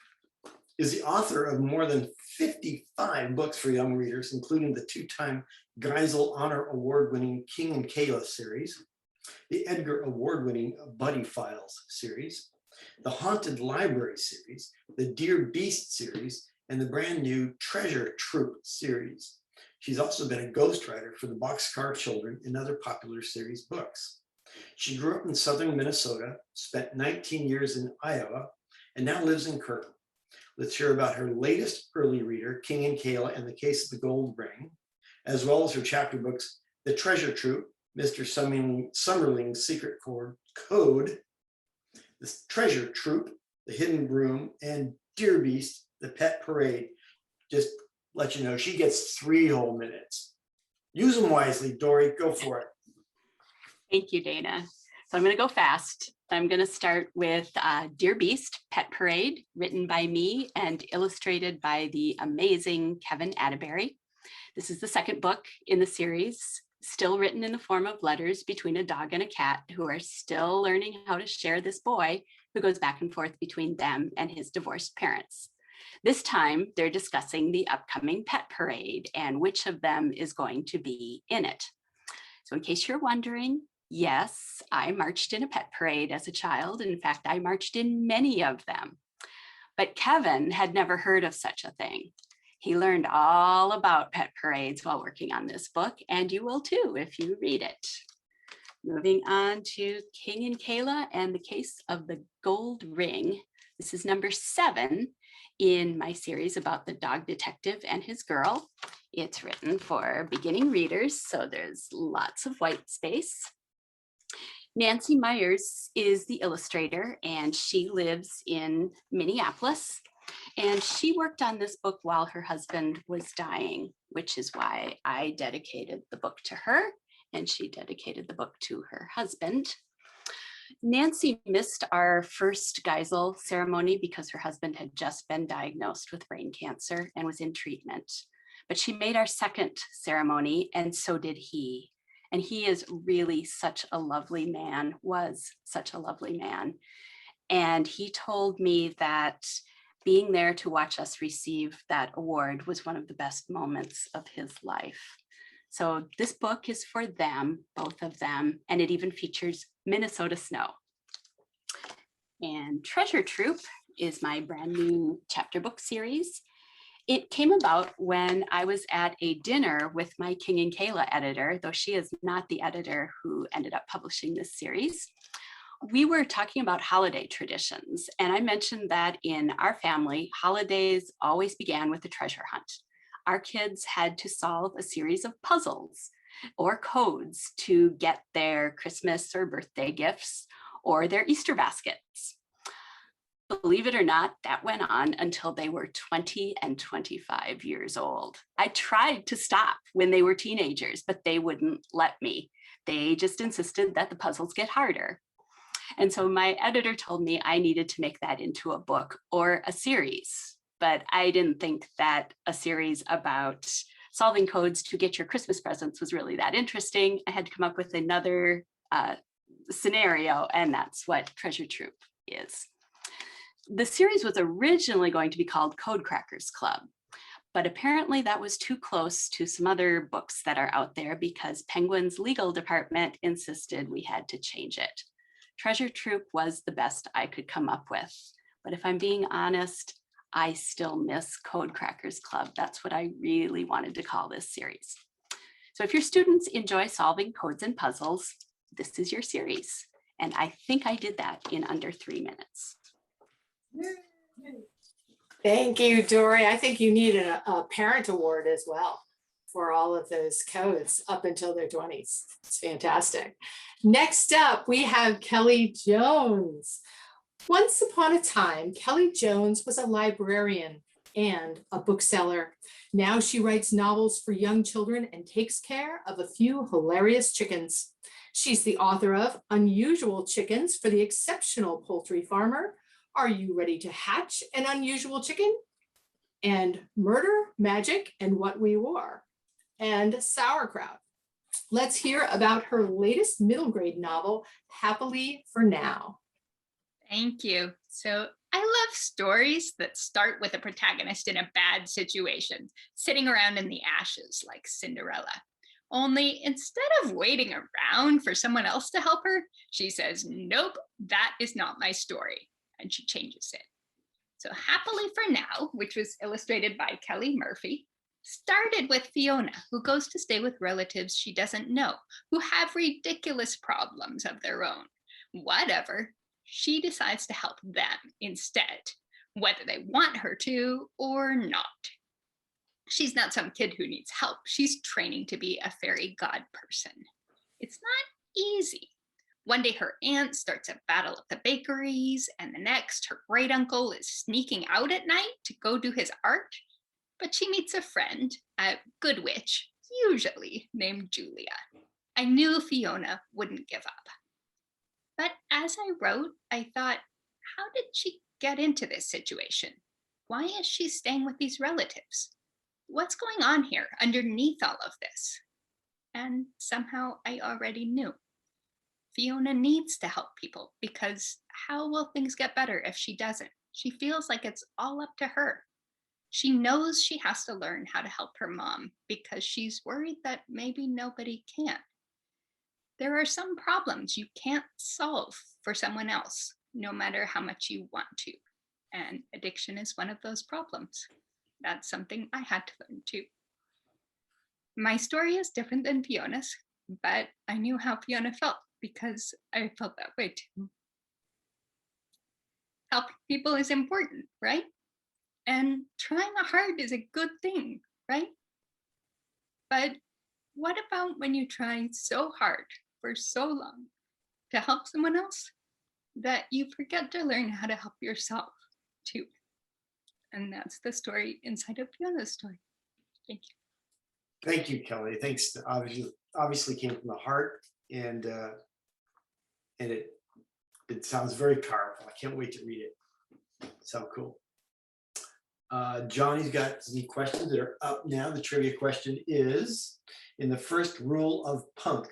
is the author of more than 55 books for young readers, including the two-time Geisel Honor Award-winning King and Kayla series, the Edgar Award-winning Buddy Files series, the Haunted Library series, the Dear Beast series, and the brand new Treasure Troop series. She's also been a ghostwriter for the Boxcar Children and other popular series books. She grew up in southern Minnesota, spent 19 years in Iowa, and now lives in Kirkland. Let's hear about her latest early reader, King and Kayla and the Case of the Gold Ring, as well as her chapter books, The Treasure Troop, Mr. Summerling's Secret Code, The Treasure Troop, The Hidden Broom, and Dear Beast, The Pet Parade. Just let you know, she gets 3 whole minutes. Use them wisely, Dory, go for it. Thank you, Dana. So I'm going to go fast. I'm going to start with Dear Beast, Pet Parade, written by me and illustrated by the amazing Kevin Atterbury. This is the second book in the series, still written in the form of letters between a dog and a cat who are still learning how to share this boy who goes back and forth between them and his divorced parents. This time, they're discussing the upcoming pet parade and which of them is going to be in it. So in case you're wondering, yes, I marched in a pet parade as a child. In fact, I marched in many of them. But Kevin had never heard of such a thing. He learned all about pet parades while working on this book, and you will too if you read it. Moving on to King and Kayla and the Case of the Gold Ring. This is number 7 in my series about the dog detective and his girl. It's written for beginning readers, so there's lots of white space. Nancy Myers is the illustrator, and she lives in Minneapolis. And she worked on this book while her husband was dying, which is why I dedicated the book to her, and she dedicated the book to her husband. Nancy missed our first Geisel ceremony because her husband had just been diagnosed with brain cancer and was in treatment. But she made our second ceremony, and so did he. And he is really such a lovely man, was such a lovely man. And he told me that being there to watch us receive that award was one of the best moments of his life. So this book is for them, both of them, and it even features Minnesota snow. And Treasure Troop is my brand new chapter book series. It came about when I was at a dinner with my King and Kayla editor, though she is not the editor who ended up publishing this series. We were talking about holiday traditions, and I mentioned that in our family, holidays always began with a treasure hunt. Our kids had to solve a series of puzzles or codes to get their Christmas or birthday gifts or their Easter baskets. Believe it or not, that went on until they were 20 and 25 years old. I tried to stop when they were teenagers, but they wouldn't let me. They just insisted that the puzzles get harder. And so my editor told me I needed to make that into a book or a series, but I didn't think that a series about solving codes to get your Christmas presents was really that interesting. I had to come up with another scenario, and that's what Treasure Troop is. The series was originally going to be called Code Crackers Club, but apparently that was too close to some other books that are out there because Penguin's legal department insisted we had to change it. Treasure Troop was the best I could come up with, but if I'm being honest, I still miss Code Crackers Club. That's what I really wanted to call this series. So if your students enjoy solving codes and puzzles, this is your series. And I think I did that in under 3 minutes. Thank you, Dory. I think you need a parent award as well for all of those codes up until their 20s. It's fantastic. Next up, we have Kelly Jones. Once upon a time, Kelly Jones was a librarian and a bookseller. Now she writes novels for young children and takes care of a few hilarious chickens. She's the author of Unusual Chickens for the Exceptional Poultry Farmer, Are You Ready to Hatch an Unusual Chicken? And Murder, Magic, and What We Wore, and Sauerkraut. Let's hear about her latest middle grade novel, Happily for Now. Thank you. So I love stories that start with a protagonist in a bad situation, sitting around in the ashes like Cinderella. Only instead of waiting around for someone else to help her, she says, nope, that is not my story. And she changes it. So Happily for Now, which was illustrated by Kelly Murphy, started with Fiona, who goes to stay with relatives she doesn't know, who have ridiculous problems of their own. Whatever, she decides to help them instead, whether they want her to or not. She's not some kid who needs help. She's training to be a fairy god person. It's not easy. One day her aunt starts a battle at the bakeries, and the next her great uncle is sneaking out at night to go do his art. But she meets a friend, a good witch, usually named Julia. I knew Fiona wouldn't give up. But as I wrote, I thought, how did she get into this situation? Why is she staying with these relatives? What's going on here underneath all of this? And somehow I already knew. Fiona needs to help people because how will things get better if she doesn't? She feels like it's all up to her. She knows she has to learn how to help her mom because she's worried that maybe nobody can. There are some problems you can't solve for someone else, no matter how much you want to. And addiction is one of those problems. That's something I had to learn too. My story is different than Fiona's, but I knew how Fiona felt because I felt that way too. Helping people is important, right? And trying hard is a good thing, right? But what about when you try so hard for so long to help someone else that you forget to learn how to help yourself too? And that's the story inside of Fiona's story. Thank you. Thank you, Kelly. Thanks. Obviously came from the heart, and it sounds very powerful. I can't wait to read it. So cool. Johnny's got some questions that are up now. The trivia question is, in the first rule of punk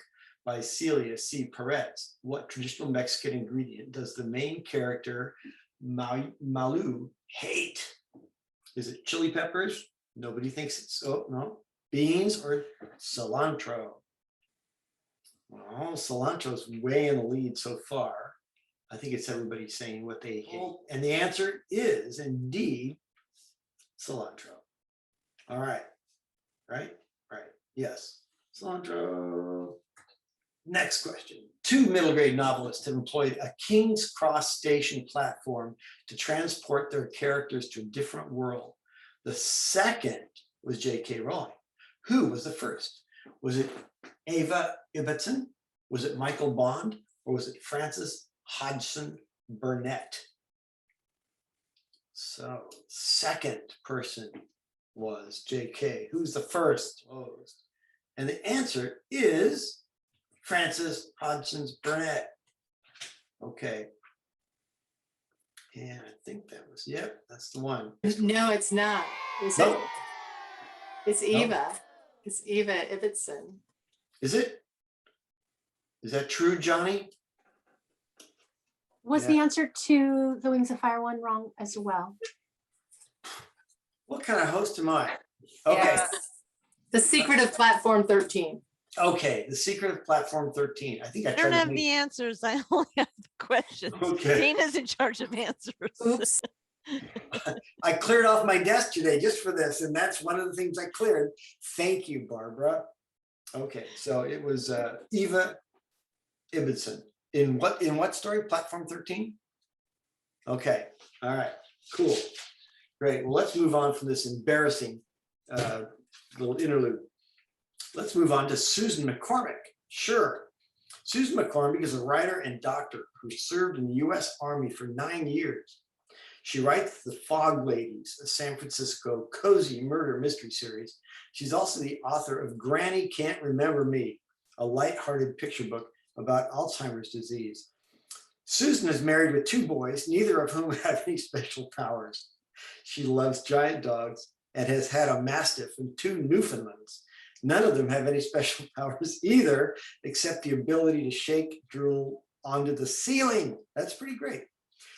by Celia C. Perez, what traditional Mexican ingredient does the main character Malu hate? Is it chili peppers? Nobody thinks it's so, no. Beans or cilantro? Well, cilantro's way in the lead so far. I think it's everybody saying what they hate. And the answer is indeed cilantro. All right. Right? Right. Yes. Cilantro. Next question. 2 middle grade novelists have employed a King's Cross station platform to transport their characters to a different world. The second was J.K. Rowling. Who was the first? Was it Ava Ibbotson? Was it Michael Bond? Or was it Frances Hodgson Burnett? So second person was J.K. Who's the first? And the answer is Frances Hodgson Burnett. Okay. And I think that was, yep, that's the one. No, it's not. Is No. it? It's Eva. It's Eva Ibbotson. Is it? Is that true, Johnny? Was the answer to the Wings of Fire one wrong as well? What kind of host am I? Okay. Yes. The Secret of Platform 13. Okay, The Secret of Platform 13. I think I I tried don't to have make- the answers. I only have the questions. Okay. Dana's in charge of answers. Oops. I cleared off my desk today just for this, and that's one of the things I cleared. Thank you, Barbara. Okay, so it was Eva Ibbotson. In what story? Platform 13? Okay, all right, cool. Great, well, let's move on from this embarrassing little interlude. Let's move on to Susan McCormick. Sure. Susan McCormick is a writer and doctor who served in the US Army for 9 years. She writes The Fog Ladies, a San Francisco cozy murder mystery series. She's also the author of Granny Can't Remember Me, a lighthearted picture book about Alzheimer's disease. Susan is married with 2 boys, neither of whom have any special powers. She loves giant dogs and has had a Mastiff and 2 Newfoundlands. None of them have any special powers either, except the ability to shake drool onto the ceiling. That's pretty great.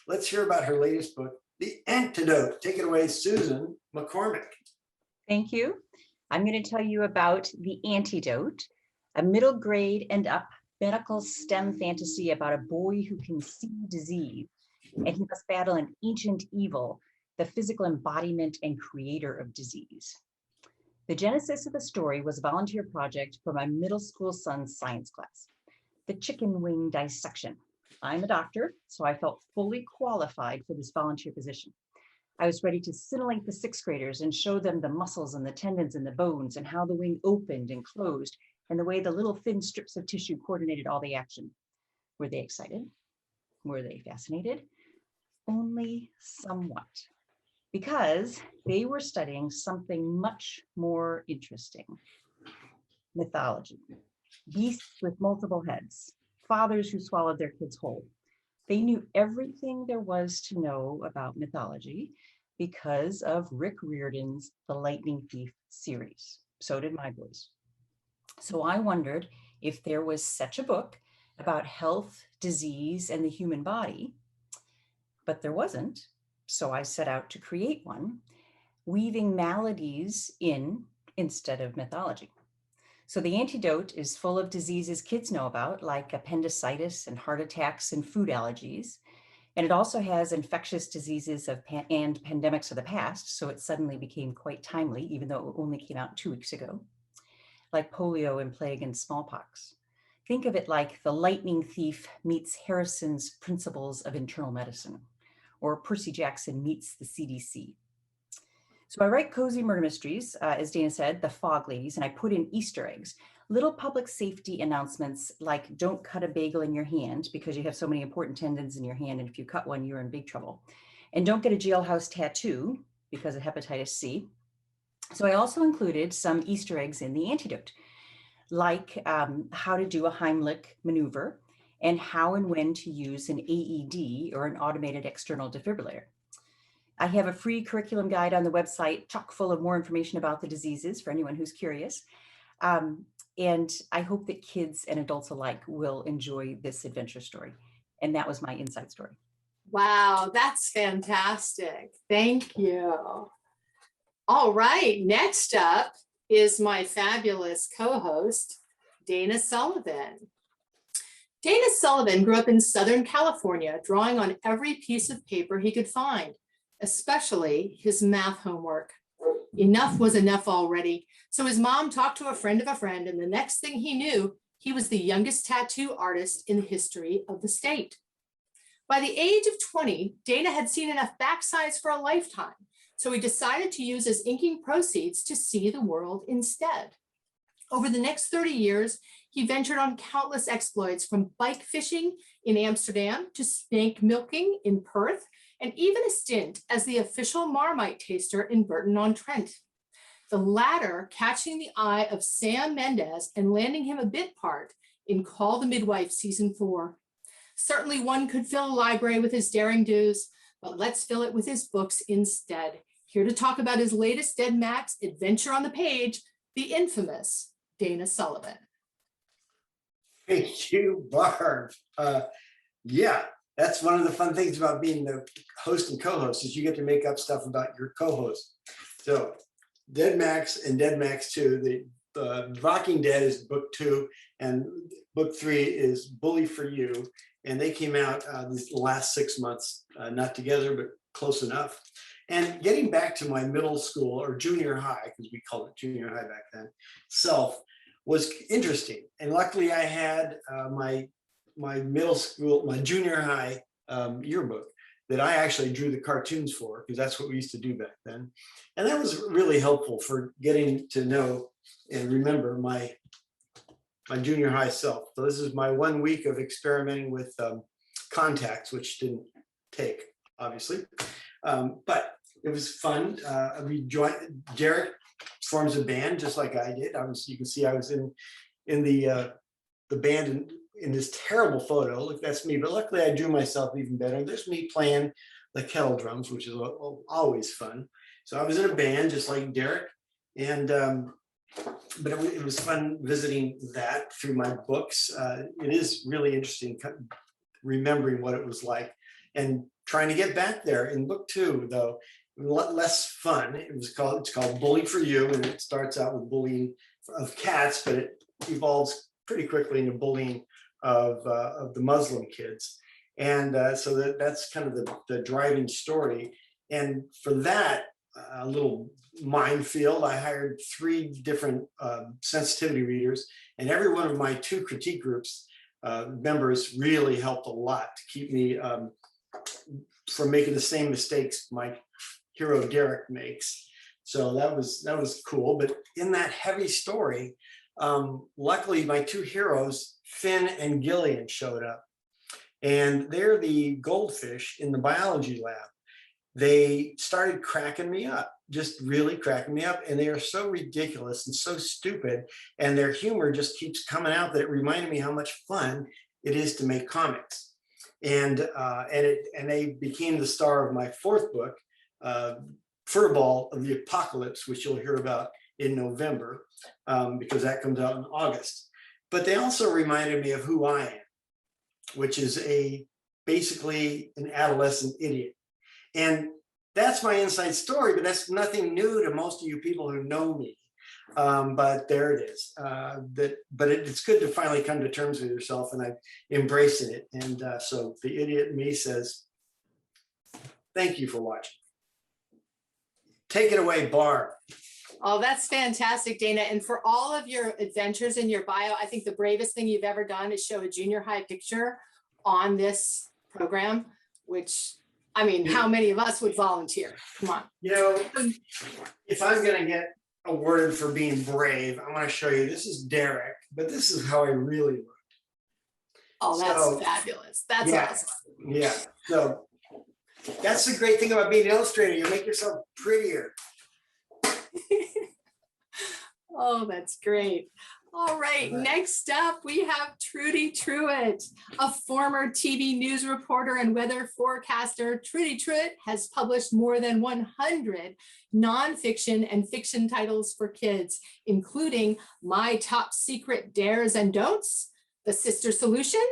Let's hear about her latest book, The Antidote. Take it away, Susan McCormick. Thank you. I'm going to tell you about The Antidote, a middle grade and up medical STEM fantasy about a boy who can see disease, and he must battle an ancient evil, the physical embodiment and creator of disease. The genesis of the story was a volunteer project for my middle school son's science class, the chicken wing dissection. I'm a doctor, so I felt fully qualified for this volunteer position. I was ready to scintillate the 6th graders and show them the muscles and the tendons and the bones and how the wing opened and closed and the way the little thin strips of tissue coordinated all the action. Were they excited? Were they fascinated? Only somewhat, because they were studying something much more interesting. Mythology. Beasts with multiple heads, fathers who swallowed their kids whole. They knew everything there was to know about mythology because of Rick Riordan's The Lightning Thief series. So did my boys. So I wondered if there was such a book about health, disease, and the human body, but there wasn't. So I set out to create one, weaving maladies in instead of mythology. So The Antidote is full of diseases kids know about, like appendicitis and heart attacks and food allergies. And it also has infectious diseases and pandemics of the past, so it suddenly became quite timely, even though it only came out 2 weeks ago, like polio and plague and smallpox. Think of it like The Lightning Thief meets Harrison's Principles of Internal Medicine, or Percy Jackson meets the CDC. So I write cozy murder mysteries, as Dana said, The Fog Ladies, and I put in Easter eggs, little public safety announcements like don't cut a bagel in your hand because you have so many important tendons in your hand, and if you cut one, you're in big trouble. And don't get a jailhouse tattoo because of hepatitis C. So I also included some Easter eggs in The Antidote, like how to do a Heimlich maneuver and how and when to use an AED or an automated external defibrillator. I have a free curriculum guide on the website, chock full of more information about the diseases for anyone who's curious. And I hope that kids and adults alike will enjoy this adventure story. And that was my inside story. Wow, that's fantastic. Thank you. All right, next up is my fabulous co-host, Dana Sullivan. Dana Sullivan grew up in Southern California, drawing on every piece of paper he could find, especially his math homework. Enough was enough already, so his mom talked to a friend of a friend, and the next thing he knew, he was the youngest tattoo artist in the history of the state. By the age of 20, Dana had seen enough backsides for a lifetime, so he decided to use his inking proceeds to see the world instead. Over the next 30 years, he ventured on countless exploits, from bike fishing in Amsterdam to snake milking in Perth, and even a stint as the official Marmite taster in Burton-on-Trent. The latter catching the eye of Sam Mendes and landing him a bit part in Call the Midwife Season 4. Certainly one could fill a library with his daring do's, but let's fill it with his books instead. Here to talk about his latest Dead Max adventure on the page, the infamous Dana Sullivan. Thank you, Barb. Yeah, that's one of the fun things about being the host and co-host is you get to make up stuff about your co-host. So Dead Max and Dead Max 2, the Walking Dead is book 2 and book 3 is Bully for You. And they came out these last 6 months, not together, but close enough. And getting back to my middle school or junior high, because we called it junior high back then, self was interesting. And luckily I had my middle school, my junior high yearbook that I actually drew the cartoons for, because that's what we used to do back then. And that was really helpful for getting to know and remember my junior high self. So this is my 1 week of experimenting with contacts, which didn't take, obviously. But it was fun. We joined, Derek forms a band just like I did. You can see I was in the band in this terrible photo. Look, that's me, but luckily I drew myself even better. There's me playing the kettle drums, which is always fun. So I was in a band just like Derek, and but it was fun visiting that through my books. It is really interesting remembering what it was like and trying to get back there. In book 2, though, a lot less fun. It's called Bully for You, and it starts out with bullying of cats, but it evolves pretty quickly into bullying of the Muslim kids. And so that's kind of the driving story. And for that little minefield, I hired 3 different sensitivity readers, and every one of my 2 critique groups members really helped a lot to keep me from making the same mistakes my hero Derek makes. So that was cool. But in that heavy story, luckily my 2 heroes, Finn and Gillian, showed up, and they're the goldfish in the biology lab. They started cracking me up, just really cracking me up, and they are so ridiculous and so stupid, and their humor just keeps coming out that it reminded me how much fun it is to make comics. And they became the star of my 4th book, Furball of the Apocalypse, which you'll hear about in November, because that comes out in August. But they also reminded me of who I am, which is basically an adolescent idiot. And that's my inside story, but that's nothing new to most of you people who know me. But there it is. But it's good to finally come to terms with yourself, and I'm embracing it. And so the idiot in me says, thank you for watching. Take it away, Barb. Oh, that's fantastic, Dana. And for all of your adventures in your bio, I think the bravest thing you've ever done is show a junior high picture on this program, which, I mean, how many of us would volunteer? Come on. You know, if I'm going to get awarded for being brave, I'm going to show you, this is Derek, but this is how I really look. Oh, that's fabulous. That's awesome. Yeah. So that's the great thing about being an illustrator. You make yourself prettier. Oh, that's great. All right, next up we have Trudy Truitt, a former TV news reporter and weather forecaster. Trudy Truitt has published more than 100 nonfiction and fiction titles for kids, including My Top Secret Dares and Don'ts, The Sister Solution,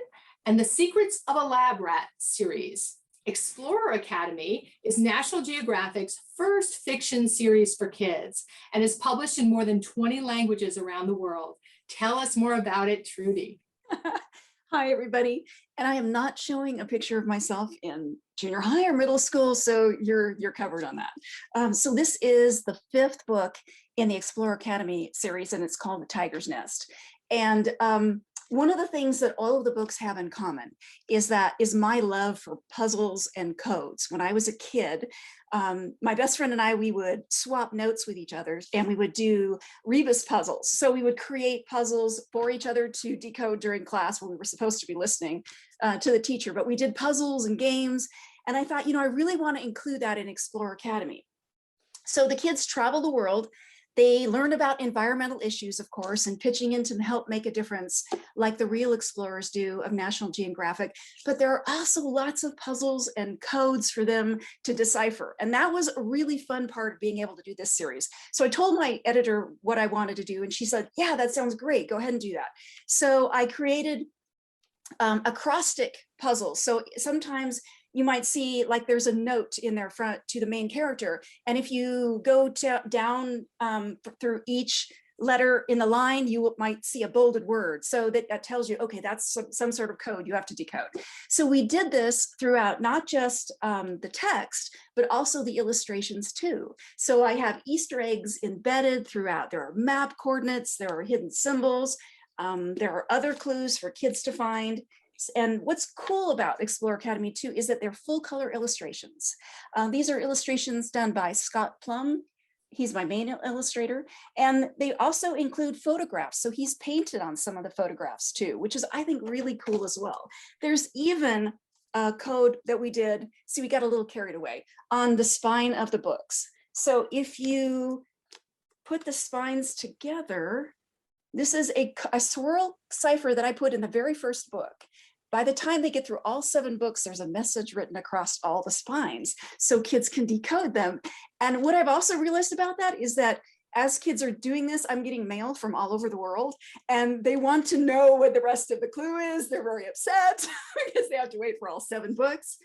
and The Secrets of a Lab Rat series. Explorer Academy is National Geographic's first fiction series for kids and is published in more than 20 languages around the world. Tell us more about it, Trudy. Hi, everybody. And I am not showing a picture of myself in junior high or middle school, so you're covered on that. So this is the 5th book in the Explorer Academy series, and it's called The Tiger's Nest. And one of the things that all of the books have in common is my love for puzzles and codes. When I was a kid, my best friend and I, we would swap notes with each other, and we would do rebus puzzles. So we would create puzzles for each other to decode during class when we were supposed to be listening to the teacher. But we did puzzles and games, and I thought, I really want to include that in Explorer Academy. So the kids travel the world. They learn about environmental issues, of course, and pitching in to help make a difference like the real explorers do of National Geographic. But there are also lots of puzzles and codes for them to decipher. And that was a really fun part of being able to do this series. So I told my editor what I wanted to do, and she said, yeah, that sounds great. Go ahead and do that. So I created acrostic puzzles. So sometimes you might see like there's a note in their front to the main character. And if you go down through each letter in the line, you might see a bolded word. So that tells you, okay, that's some sort of code you have to decode. So we did this throughout, not just the text, but also the illustrations too. So I have Easter eggs embedded throughout. There are map coordinates, there are hidden symbols, there are other clues for kids to find. And what's cool about Explorer Academy too is that they're full color illustrations. These are illustrations done by Scott Plum. He's my main illustrator. And they also include photographs. So he's painted on some of the photographs too, which is, I think, really cool as well. There's even code that we did. See, we got a little carried away on the spine of the books. So if you put the spines together, this is a swirl cipher that I put in the very first book. By the time they get through all 7 books, there's a message written across all the spines so kids can decode them. And what I've also realized about that is that as kids are doing this, I'm getting mail from all over the world and they want to know what the rest of the clue is. They're very upset because they have to wait for all 7 books.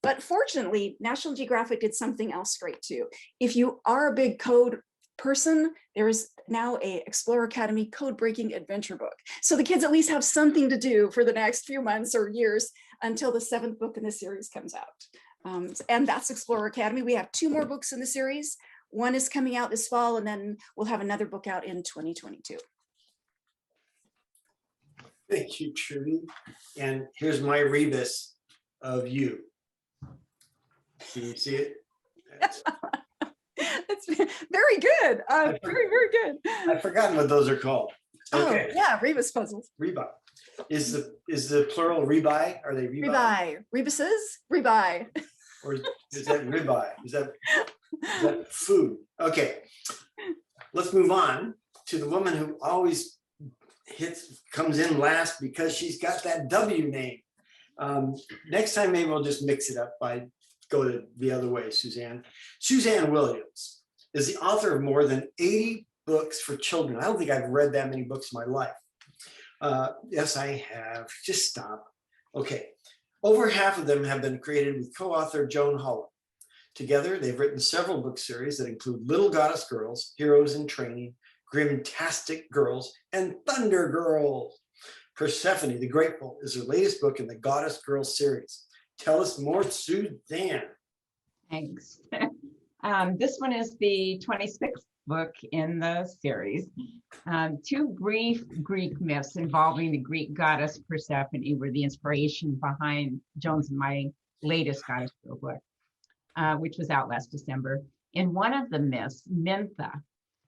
But fortunately, National Geographic did something else great too. If you are a big code person, there is now a Explorer Academy code breaking adventure book. So the kids at least have something to do for the next few months or years until the 7th book in the series comes out. And that's Explorer Academy. We have 2 more books in the series. One is coming out this fall, and then we'll have another book out in 2022. Thank you, Trudy. And here's my rebus of you. Can you see it? That's very good. Very, very good. I've forgotten what those are called. Okay. Oh, yeah, rebus puzzles. Rebuy. Is the plural rebuy? Are they rebuy? Rebuy. Rebuses? Rebuy. Or is that ribeye? Is that food? Okay. Let's move on to the woman who always comes in last because she's got that W name. Next time, maybe we'll just mix it up by go to the other way, Suzanne. Suzanne Williams is the author of more than 80 books for children. I don't think I've read that many books in my life. Yes, I have. Just stop. Okay. Over half of them have been created with co-author Joan Holland. Together, they've written several book series that include Little Goddess Girls, Heroes in Training, Grimtastic Girls, and Thunder Girls. Persephone the Grateful is her latest book in the Goddess Girls series. Tell us more, Suzanne. Thanks. This one is the 26th book in the series. 2 brief Greek myths involving the Greek goddess Persephone were the inspiration behind Joan's and my latest Goddess Girl book, which was out last December. In one of the myths, Mintha,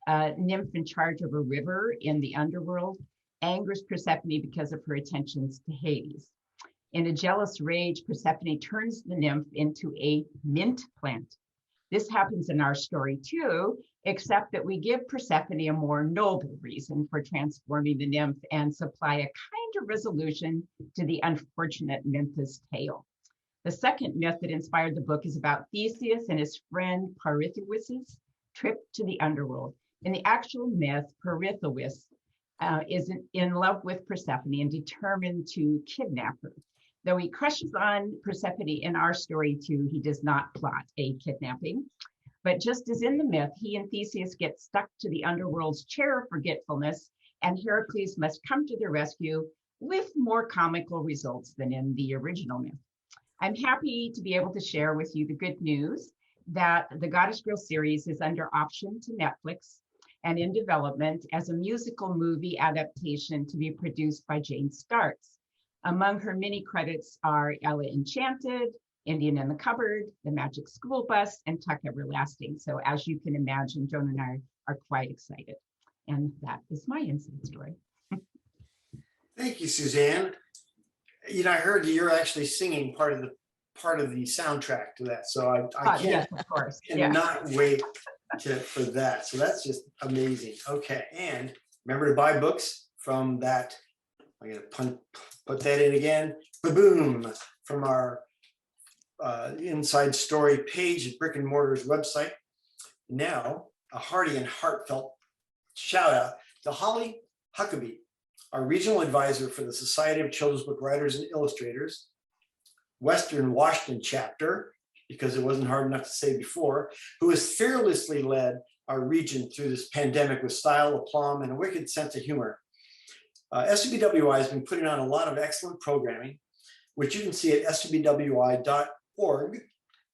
a nymph in charge of a river in the underworld, angers Persephone because of her attentions to Hades. In a jealous rage, Persephone turns the nymph into a mint plant. This happens in our story too, except that we give Persephone a more noble reason for transforming the nymph and supply a kind of resolution to the unfortunate Mintha's tale. The second myth that inspired the book is about Theseus and his friend Pirithous' trip to the underworld. In the actual myth, Pirithous is in love with Persephone and determined to kidnap her. Though he crushes on Persephone in our story too, he does not plot a kidnapping. But just as in the myth, he and Theseus get stuck to the underworld's chair of forgetfulness, and Heracles must come to their rescue with more comical results than in the original myth. I'm happy to be able to share with you the good news that the Goddess Girl series is under option to Netflix and in development as a musical movie adaptation to be produced by Jane Starks. Among her many credits are Ella Enchanted, Indian in the Cupboard, The Magic School Bus, and Tuck Everlasting. So as you can imagine, Joan and I are quite excited. And that is my inside story. Thank you, Suzanne. You know, I heard you're actually singing part of the soundtrack to that. So I can't, yes, of course. cannot wait for that. So that's just amazing. Okay, and remember to buy books from that. I'm gonna put that in again. Boom, from our inside story page at Brick and Mortar's website. Now, a hearty and heartfelt shout out to Holly Huckabee, our regional advisor for the Society of Children's Book Writers and Illustrators, Western Washington chapter, because it wasn't hard enough to say before, who has fearlessly led our region through this pandemic with style, aplomb, and a wicked sense of humor. SWBWI has been putting on a lot of excellent programming, which you can see at swbwi.org.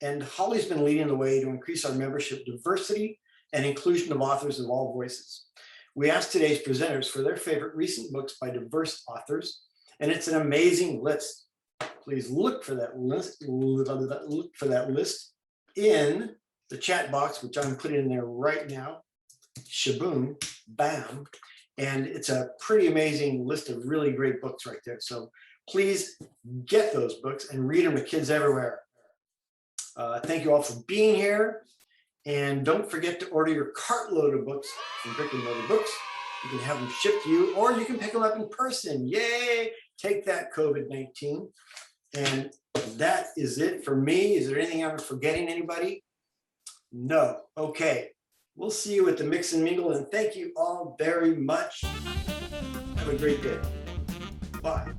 And Holly's been leading the way to increase our membership diversity and inclusion of authors of all voices. We asked today's presenters for their favorite recent books by diverse authors, and it's an amazing list. Please look for that list. Look for that list in the chat box, which I'm putting in there right now. Shaboom, bam. And it's a pretty amazing list of really great books right there. So please get those books and read them to kids everywhere. Thank you all for being here. And don't forget to order your cartload of books from Brick and Mortar Books. You can have them shipped to you, or you can pick them up in person. Yay! Take that, COVID-19. And that is it for me. Is there anything I'm forgetting, anybody? No. Okay. We'll see you at the Mix and Mingle, and thank you all very much. Have a great day. Bye.